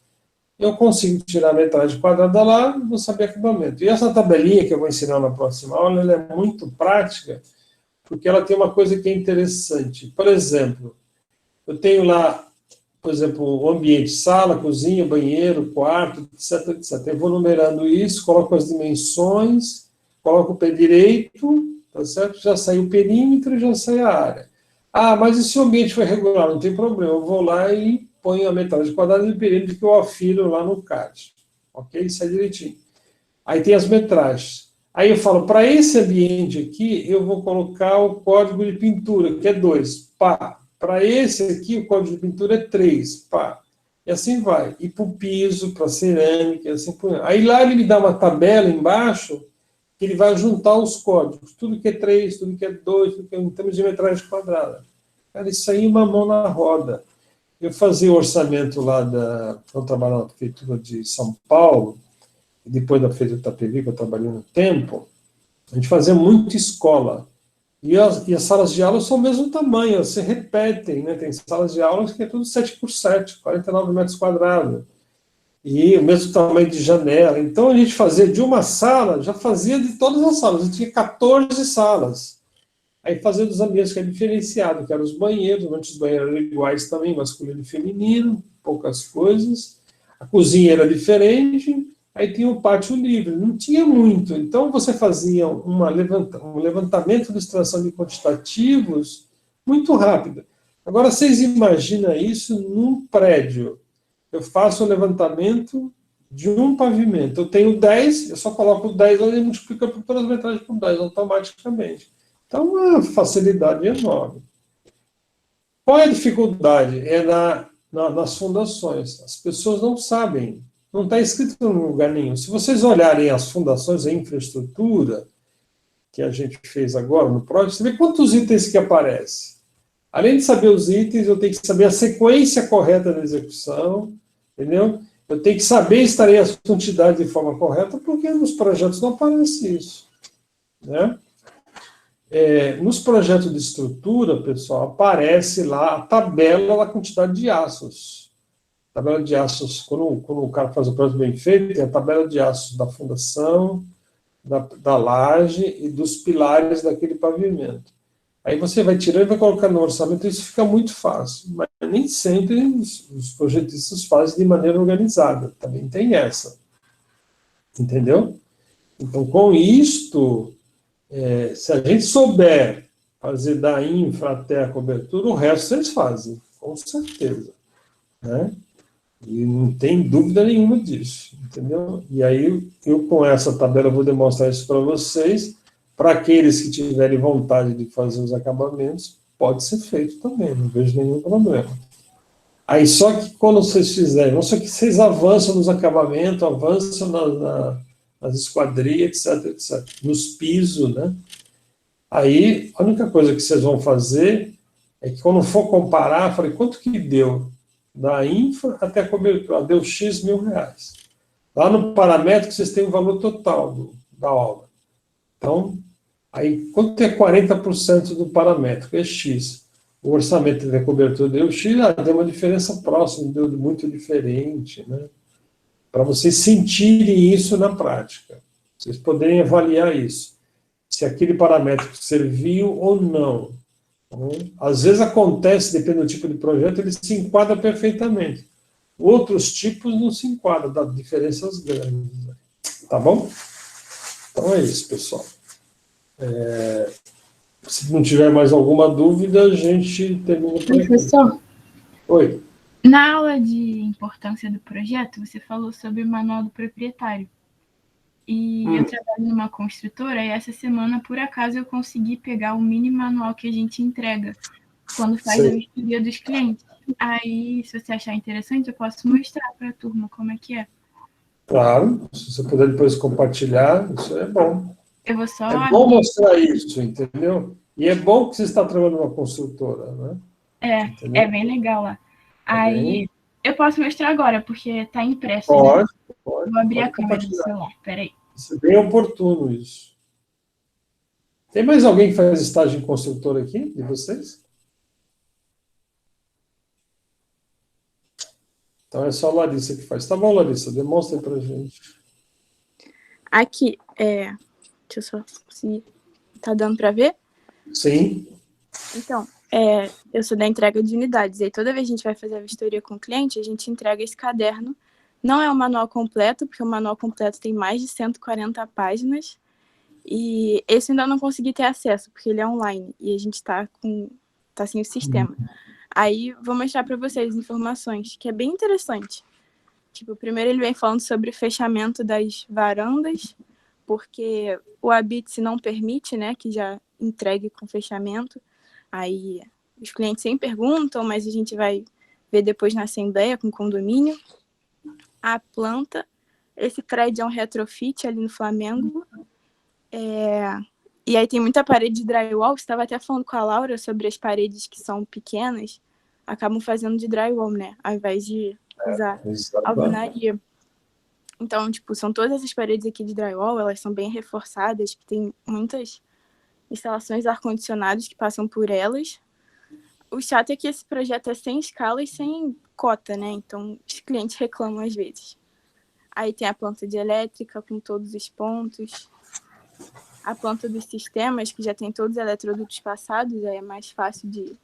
eu consigo tirar a metragem quadrada lá e vou saber acabamento. E essa tabelinha que eu vou ensinar na próxima aula, ela é muito prática, porque ela tem uma coisa que é interessante. Por exemplo, eu tenho lá, por exemplo, o ambiente, sala, cozinha, banheiro, quarto, etc, etc. Eu vou numerando isso, coloco as dimensões, coloco o pé direito, tá certo? Já saiu o perímetro e já sai a área. Ah, mas e se o ambiente for regular? Não tem problema, eu vou lá e ponho a metragem quadrada de perímetro que eu afiro lá no CAD. Ok? Sai direitinho. Aí tem as metragens. Aí eu falo, para esse ambiente aqui, eu vou colocar o código de pintura, que é 2. Pá. Para esse aqui, o código de pintura é 3. Pá. e assim vai. E para o piso, para a cerâmica, e assim por diante. Aí lá ele me dá uma tabela embaixo, que ele vai juntar os códigos, tudo que é 3, tudo que é 2, tudo que é em termos de metragem quadrada. Cara, isso aí é uma mão na roda. Eu fazia o orçamento lá eu trabalhava na prefeitura de São Paulo, e depois da prefeitura de Itapevi, que eu trabalhei no tempo, a gente fazia muita escola. E as salas de aula são o mesmo tamanho, se repetem, né? Tem salas de aula que é tudo 7x7, 49 metros quadrados. E o mesmo tamanho de janela. Então, a gente fazia de uma sala, já fazia de todas as salas. A gente tinha 14 salas. Aí fazia dos ambientes que é diferenciado, que eram os banheiros. Antes os banheiros eram iguais também, masculino e feminino, poucas coisas. A cozinha era diferente. Aí tinha um pátio livre, não tinha muito. Então, você fazia um levantamento de extração de quantitativos muito rápido. Agora, vocês imaginam isso num prédio. Eu faço o levantamento de um pavimento. Eu tenho 10, eu só coloco 10 ali e multiplica por todas as metragens por 10 automaticamente. Então, uma facilidade enorme. Qual é a dificuldade? É nas fundações. As pessoas não sabem. Não está escrito em lugar nenhum. Se vocês olharem as fundações, a infraestrutura, que a gente fez agora no projeto, você vê quantos itens que aparecem. Além de saber os itens, eu tenho que saber a sequência correta da execução, entendeu? Eu tenho que saber estarem as quantidades de forma correta, porque nos projetos não aparece isso, né? Nos projetos de estrutura, pessoal, aparece lá a tabela da quantidade de aços. Tabela de aços, quando o cara faz o projeto bem feito, tem a tabela de aços da fundação, da laje e dos pilares daquele pavimento. Aí você vai tirando e vai colocar no orçamento, isso fica muito fácil. Mas nem sempre os projetistas fazem de maneira organizada. Também tem essa. Entendeu? Então, com isto, se a gente souber fazer da infra até a cobertura, o resto vocês fazem, com certeza. Né? E não tem dúvida nenhuma disso, entendeu? E aí, eu com essa tabela vou demonstrar isso para vocês. Para aqueles que tiverem vontade de fazer os acabamentos, pode ser feito também, não vejo nenhum problema. Aí, só que quando vocês fizerem, só que vocês avançam nos acabamentos, avançam nas esquadrias, etc. Nos pisos, né? Aí, a única coisa que vocês vão fazer é que quando for comparar, eu falei, quanto que deu? Da infra até a cobertura, deu X mil reais. Lá no paramétrico, vocês têm o valor total da obra. Então, aí, quanto é 40% do paramétrico? É X. O orçamento da cobertura deu X, deu uma diferença próxima, deu muito diferente, né? Para vocês sentirem isso na prática. Vocês poderem avaliar isso. Se aquele paramétrico serviu ou não. Às vezes acontece, depende do tipo de projeto, ele se enquadra perfeitamente. Outros tipos não se enquadram, dá diferenças grandes. Tá bom? Então é isso, pessoal. Se não tiver mais alguma dúvida, a gente termina por aqui. Professor? Oi. Na aula de importância do projeto, você falou sobre o manual do proprietário. E eu trabalho numa construtora e essa semana, por acaso, eu consegui pegar o mini manual que a gente entrega quando faz a vistoria dos clientes. Aí, se você achar interessante, eu posso mostrar para a turma como é que é. Claro, se você puder depois compartilhar, isso é bom. Eu vou só É bom mostrar isso, entendeu? E é bom que você está trabalhando numa construtora, né? É bem legal lá. Aí, eu posso mostrar agora, porque está impresso. Pode. Vou abrir a câmera do celular, peraí. Isso é bem oportuno, isso. Tem mais alguém que faz estágio em construtora aqui, de vocês? Então é só a Larissa que faz. Tá bom, Larissa, demonstra aí pra gente. Aqui, deixa eu só conseguir. Tá dando para ver? Sim. Então, eu sou da entrega de unidades. E aí toda vez que a gente vai fazer a vistoria com o cliente, a gente entrega esse caderno. Não é um manual completo, porque o manual completo tem mais de 140 páginas. E esse ainda não consegui ter acesso, porque ele é online. E a gente tá sem o sistema. Aí, vou mostrar para vocês informações, que é bem interessante. Tipo, primeiro ele vem falando sobre o fechamento das varandas, porque o ABITS não permite, né, que já entregue com fechamento. Aí, os clientes sempre perguntam, mas a gente vai ver depois na assembleia com o condomínio. A planta, esse prédio é um retrofit ali no Flamengo. E aí tem muita parede de drywall. Você estava até falando com a Laura sobre as paredes que são pequenas, acabam fazendo de drywall, né? Ao invés de usar alvenaria. Então, tipo, são todas essas paredes aqui de drywall, elas são bem reforçadas, tem muitas instalações ar-condicionados que passam por elas. O chato é que esse projeto é sem escala e sem cota, né? Então, os clientes reclamam às vezes. Aí tem a planta de elétrica com todos os pontos. A planta dos sistemas, que já tem todos os eletrodutos passados, aí é mais fácil de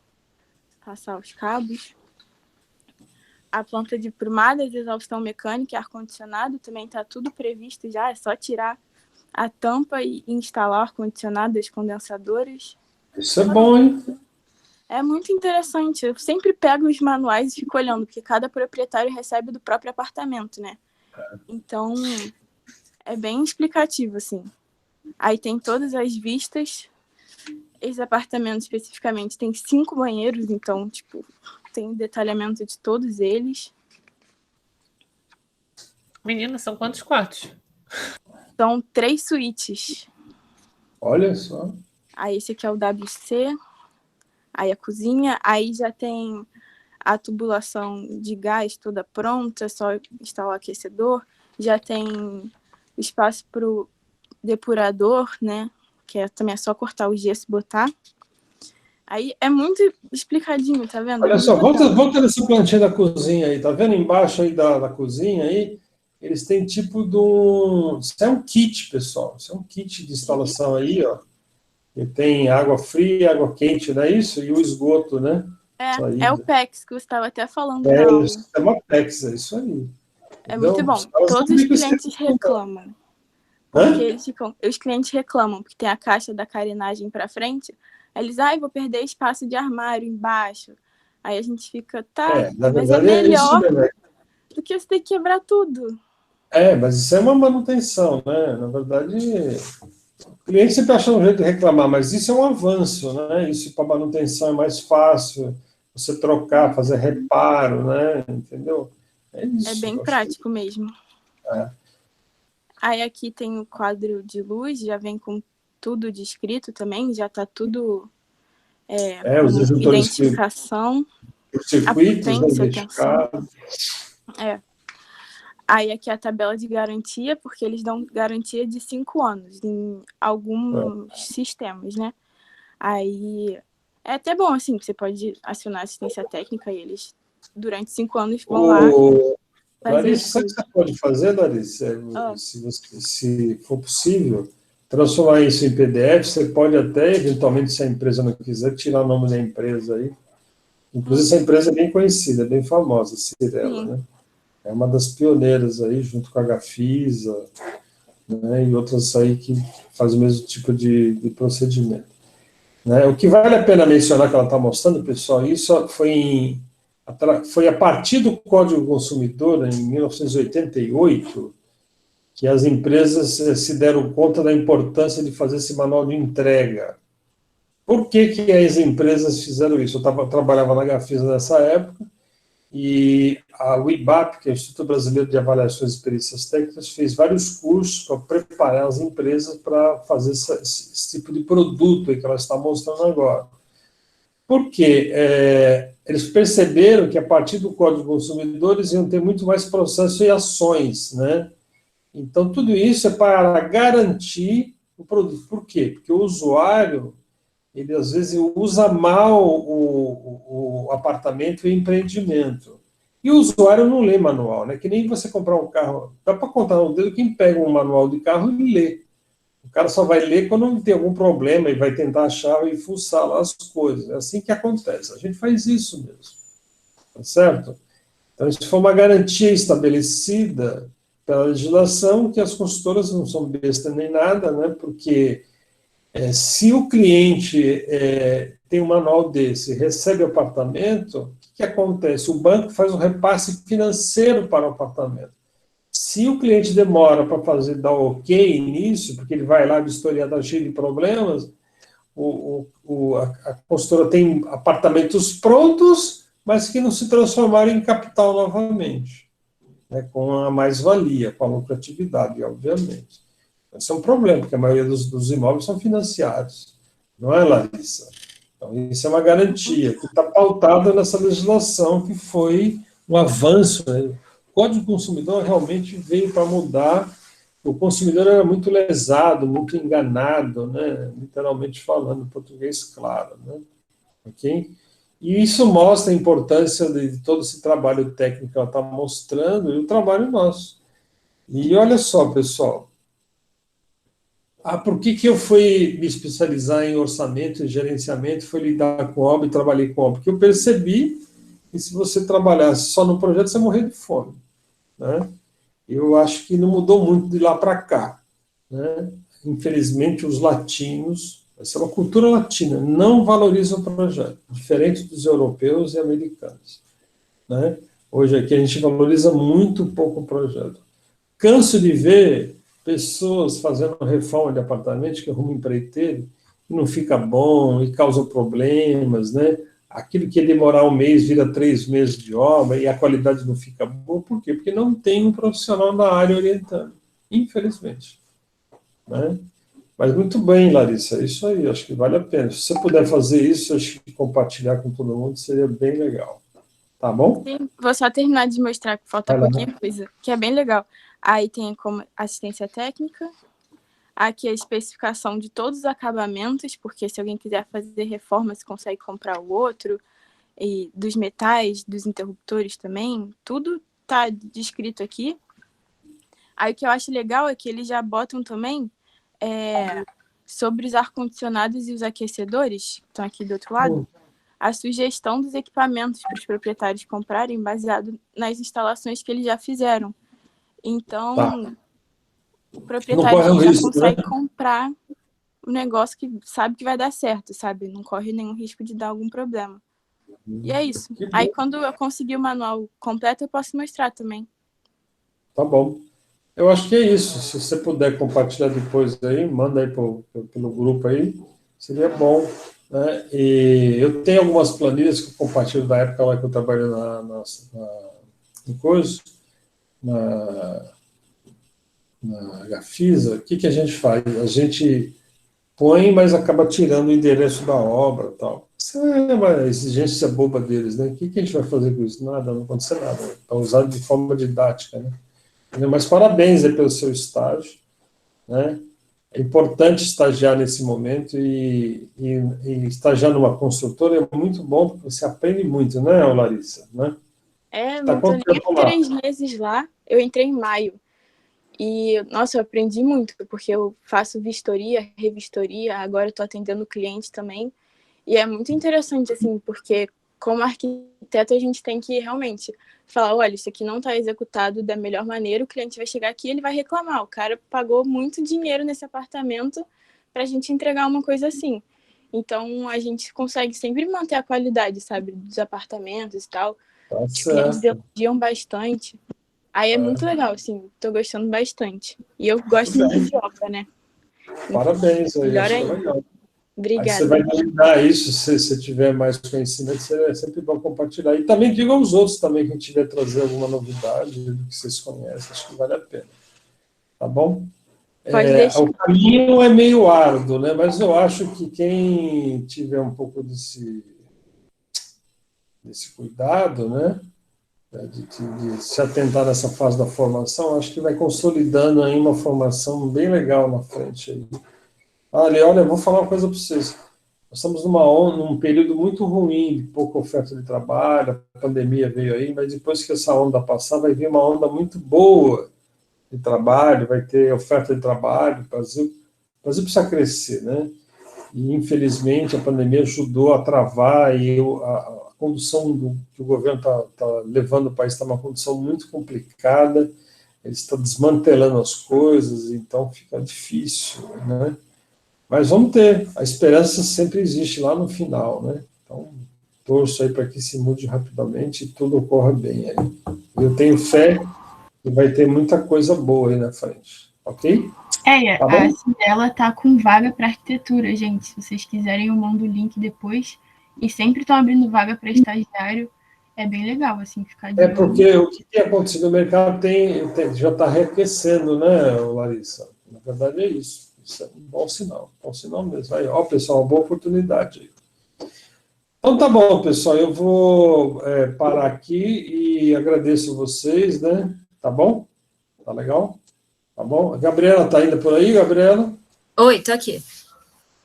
passar os cabos. A planta de prumadas, exaustão mecânica e ar-condicionado também está tudo previsto já, é só tirar a tampa e instalar o ar-condicionado das condensadoras. Isso é bom, hein? É muito interessante. Eu sempre pego os manuais e fico olhando, porque cada proprietário recebe do próprio apartamento, né? Então, é bem explicativo, assim. Aí tem todas as vistas. Esse apartamento, especificamente, tem 5 banheiros, então, tipo, tem detalhamento de todos eles. Menina, são quantos quartos? São 3 suítes. Olha só. Aí esse aqui é o WC. Aí a cozinha. Aí já tem a tubulação de gás toda pronta, só instalar o aquecedor. Já tem espaço para o depurador, né? Que também é só cortar o gesso e botar. Aí é muito explicadinho, tá vendo? Olha só, volta nessa plantinha da cozinha aí, tá vendo embaixo aí da cozinha aí? Eles têm tipo de um... Isso é um kit, pessoal. Isso é um kit de instalação aí, ó. E tem água fria, água quente, não é isso? E o esgoto, né? É o PEX, que você estava até falando. É o sistema PEX, é isso aí. É muito bom. Todos os clientes reclamam. Porque eles ficam... Os clientes reclamam, porque tem a caixa da carenagem para frente. Aí eles, vou perder espaço de armário embaixo. Aí a gente fica, mas é melhor do que você ter que quebrar tudo. Mas isso é uma manutenção, né? Na verdade, o cliente sempre acha um jeito de reclamar, mas isso é um avanço, né? Isso para manutenção é mais fácil, você trocar, fazer reparo, né? Entendeu? É isso. É bem prático mesmo. Aí aqui tem o quadro de luz, já vem com tudo descrito também, já está tudo os identificação, os circuitos, a potência, Aí aqui a tabela de garantia, porque eles dão garantia de 5 anos em alguns sistemas, né? Aí é até bom, assim, que você pode acionar assistência técnica e eles, durante 5 anos, vão lá. Larissa, sabe o que você pode fazer, Larissa? Se for possível, transformar isso em PDF, você pode até, eventualmente, se a empresa não quiser, tirar o nome da empresa aí. Inclusive, essa empresa é bem conhecida, bem famosa, a Cirela, né? É uma das pioneiras aí, junto com a Gafisa, né, e outras aí que fazem o mesmo tipo de procedimento. Né? O que vale a pena mencionar que ela está mostrando, pessoal, isso foi a partir do Código Consumidor, em 1988, que as empresas se deram conta da importância de fazer esse manual de entrega. Por que as empresas fizeram isso? Eu trabalhava na Gafisa nessa época, e o IBAP, que é o Instituto Brasileiro de Avaliações e Experiências Técnicas, fez vários cursos para preparar as empresas para fazer esse tipo de produto aí que ela está mostrando agora. Por quê? Eles perceberam que a partir do Código de Consumidores iam ter muito mais processo e ações, né? Então, tudo isso é para garantir o produto. Por quê? Porque o usuário, ele às vezes usa mal o apartamento e o empreendimento. E o usuário não lê manual, né? Que nem você comprar um carro. Dá para contar no dedo quem pega um manual de carro e lê. O cara só vai ler quando tem algum problema e vai tentar achar e fuçar lá as coisas. É assim que acontece. A gente faz isso mesmo. Tá certo? Então, isso foi uma garantia estabelecida pela legislação, que as consultoras não são besta nem nada, né? Porque se o cliente tem um manual desse, recebe o apartamento, o que acontece? O banco faz um repasse financeiro para o apartamento. Se o cliente demora para dar o ok nisso, porque ele vai lá, o historiador está cheio de problemas, a consultora tem apartamentos prontos, mas que não se transformaram em capital novamente, né, com a mais-valia, com a lucratividade, obviamente. Esse é um problema, porque a maioria dos imóveis são financiados, não é, Larissa? Então, isso é uma garantia que está pautada nessa legislação, que foi um avanço, né? O Código do Consumidor realmente veio para mudar. O consumidor era muito lesado, muito enganado, né? Literalmente falando, português claro, né? Ok? E isso mostra a importância de todo esse trabalho técnico que ela está mostrando e o trabalho nosso. E olha só, pessoal, por que eu fui me especializar em orçamento e gerenciamento, fui lidar com obra e trabalhei com obra? Porque eu percebi que se você trabalhasse só no projeto, você morrer de fome, né? Eu acho que não mudou muito de lá para cá, né? Infelizmente, os latinos, essa é uma cultura latina, não valorizam o projeto, diferente dos europeus e americanos, né? Hoje aqui a gente valoriza muito pouco o projeto. Canso de ver pessoas fazendo reforma de apartamento que arrumam empreiteiro e não fica bom e causa problemas, né? Aquilo que ia demorar 1 mês vira 3 meses de obra e a qualidade não fica boa. Por quê? Porque não tem um profissional na área orientando, infelizmente, né? Mas muito bem, Larissa, é isso aí, acho que vale a pena. Se você puder fazer isso, acho que compartilhar com todo mundo seria bem legal. Tá bom? Sim, vou só terminar de mostrar que falta pouquinha coisa, que é bem legal. Aí tem como assistência técnica, aqui a especificação de todos os acabamentos, porque se alguém quiser fazer reforma, você consegue comprar o outro, e dos metais, dos interruptores também, tudo está descrito aqui. Aí o que eu acho legal é que eles já botam também sobre os ar-condicionados e os aquecedores, que estão aqui do outro lado, a sugestão dos equipamentos para os proprietários comprarem baseado nas instalações que eles já fizeram. Então, o proprietário já consegue comprar um negócio que sabe que vai dar certo, sabe? Não corre nenhum risco de dar algum problema. E é isso. Aí, quando eu conseguir o manual completo, eu posso mostrar também. Tá bom. Eu acho que é isso. Se você puder compartilhar depois aí, manda aí pelo grupo aí, seria bom, né? E eu tenho algumas planilhas que eu compartilho da época lá que eu trabalhei em coisa, na Gafisa. O que a gente faz? A gente põe, mas acaba tirando o endereço da obra e tal. Isso é uma exigência boba deles, né? O que a gente vai fazer com isso? Nada, não acontece nada. Está usado de forma didática, né? Mas parabéns aí pelo seu estágio, né? É importante estagiar nesse momento e estagiar numa construtora é muito bom, porque você aprende muito, né, Larissa? Né? Não estou nem há 3 meses lá, eu entrei em maio. E, nossa, eu aprendi muito, porque eu faço vistoria, revistoria, agora eu estou atendendo cliente também. E é muito interessante, assim, porque como arquiteto a gente tem que realmente falar, olha, isso aqui não está executado da melhor maneira, o cliente vai chegar aqui e ele vai reclamar. O cara pagou muito dinheiro nesse apartamento para a gente entregar uma coisa assim. Então, a gente consegue sempre manter a qualidade, sabe, dos apartamentos e tal. Os clientes elogiam bastante. Aí é muito legal, assim, tô gostando bastante. E eu gosto muito de obra, né? Parabéns aí, melhor acho ainda. legal. Obrigada. Aí você vai validar isso, se você tiver mais conhecimento, é sempre bom compartilhar. E também diga aos outros também, quem tiver trazer alguma novidade do que vocês conhecem, acho que vale a pena. Tá bom? Pode deixar. O caminho é meio árduo, né? Mas eu acho que quem tiver um pouco desse cuidado, né? De se atentar nessa fase da formação, acho que vai consolidando aí uma formação bem legal na frente aí. Olha, eu vou falar uma coisa para vocês. Nós estamos num período muito ruim, de pouca oferta de trabalho, a pandemia veio aí, mas depois que essa onda passar, vai vir uma onda muito boa de trabalho, vai ter oferta de trabalho, o Brasil precisa crescer, né? E, infelizmente, a pandemia ajudou a travar e a condução que o governo está levando o país está uma condição muito complicada, ele está desmantelando as coisas, então fica difícil, né? Mas vamos ter, a esperança sempre existe lá no final, né? Então, torço aí para que se mude rapidamente e tudo ocorra bem aí. Eu tenho fé que vai ter muita coisa boa aí na frente, ok? Tá a Cinderela tá com vaga para arquitetura, gente. Se vocês quiserem, eu mando o link depois. E sempre estão abrindo vaga para estagiário. é bem legal, assim, ficar de É olho. porque o que tem acontecido no mercado já está reaquecendo, né, Larissa? Na verdade é isso. Isso é um bom sinal mesmo. Aí, ó, pessoal, uma boa oportunidade aí. Então tá bom, pessoal, eu vou parar aqui e agradeço vocês, né? Tá bom? Tá legal? Tá bom? A Gabriela tá ainda por aí, Gabriela? Oi, tô aqui.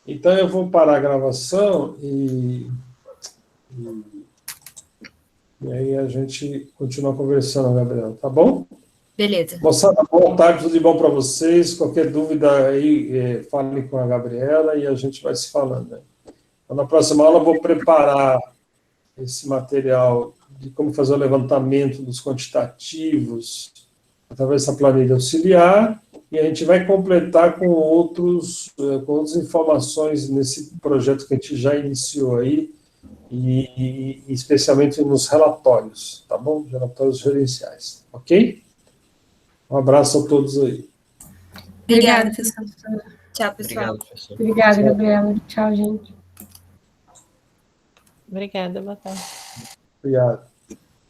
Então eu vou parar a gravação e aí a gente continua conversando, Gabriela, tá bom? Beleza. Moçada, boa tarde, tudo de bom para vocês. Qualquer dúvida aí, fale com a Gabriela e a gente vai se falando, né? Então, na próxima aula eu vou preparar esse material de como fazer o levantamento dos quantitativos através dessa planilha auxiliar, e a gente vai completar com outras informações nesse projeto que a gente já iniciou aí, e especialmente nos relatórios, tá bom? Relatórios gerenciais, ok? Um abraço a todos aí. Obrigada, professor. Tchau, pessoal. Obrigado, professor. Obrigada, Gabriela. Tchau, gente. Obrigada, boa tarde. Obrigado.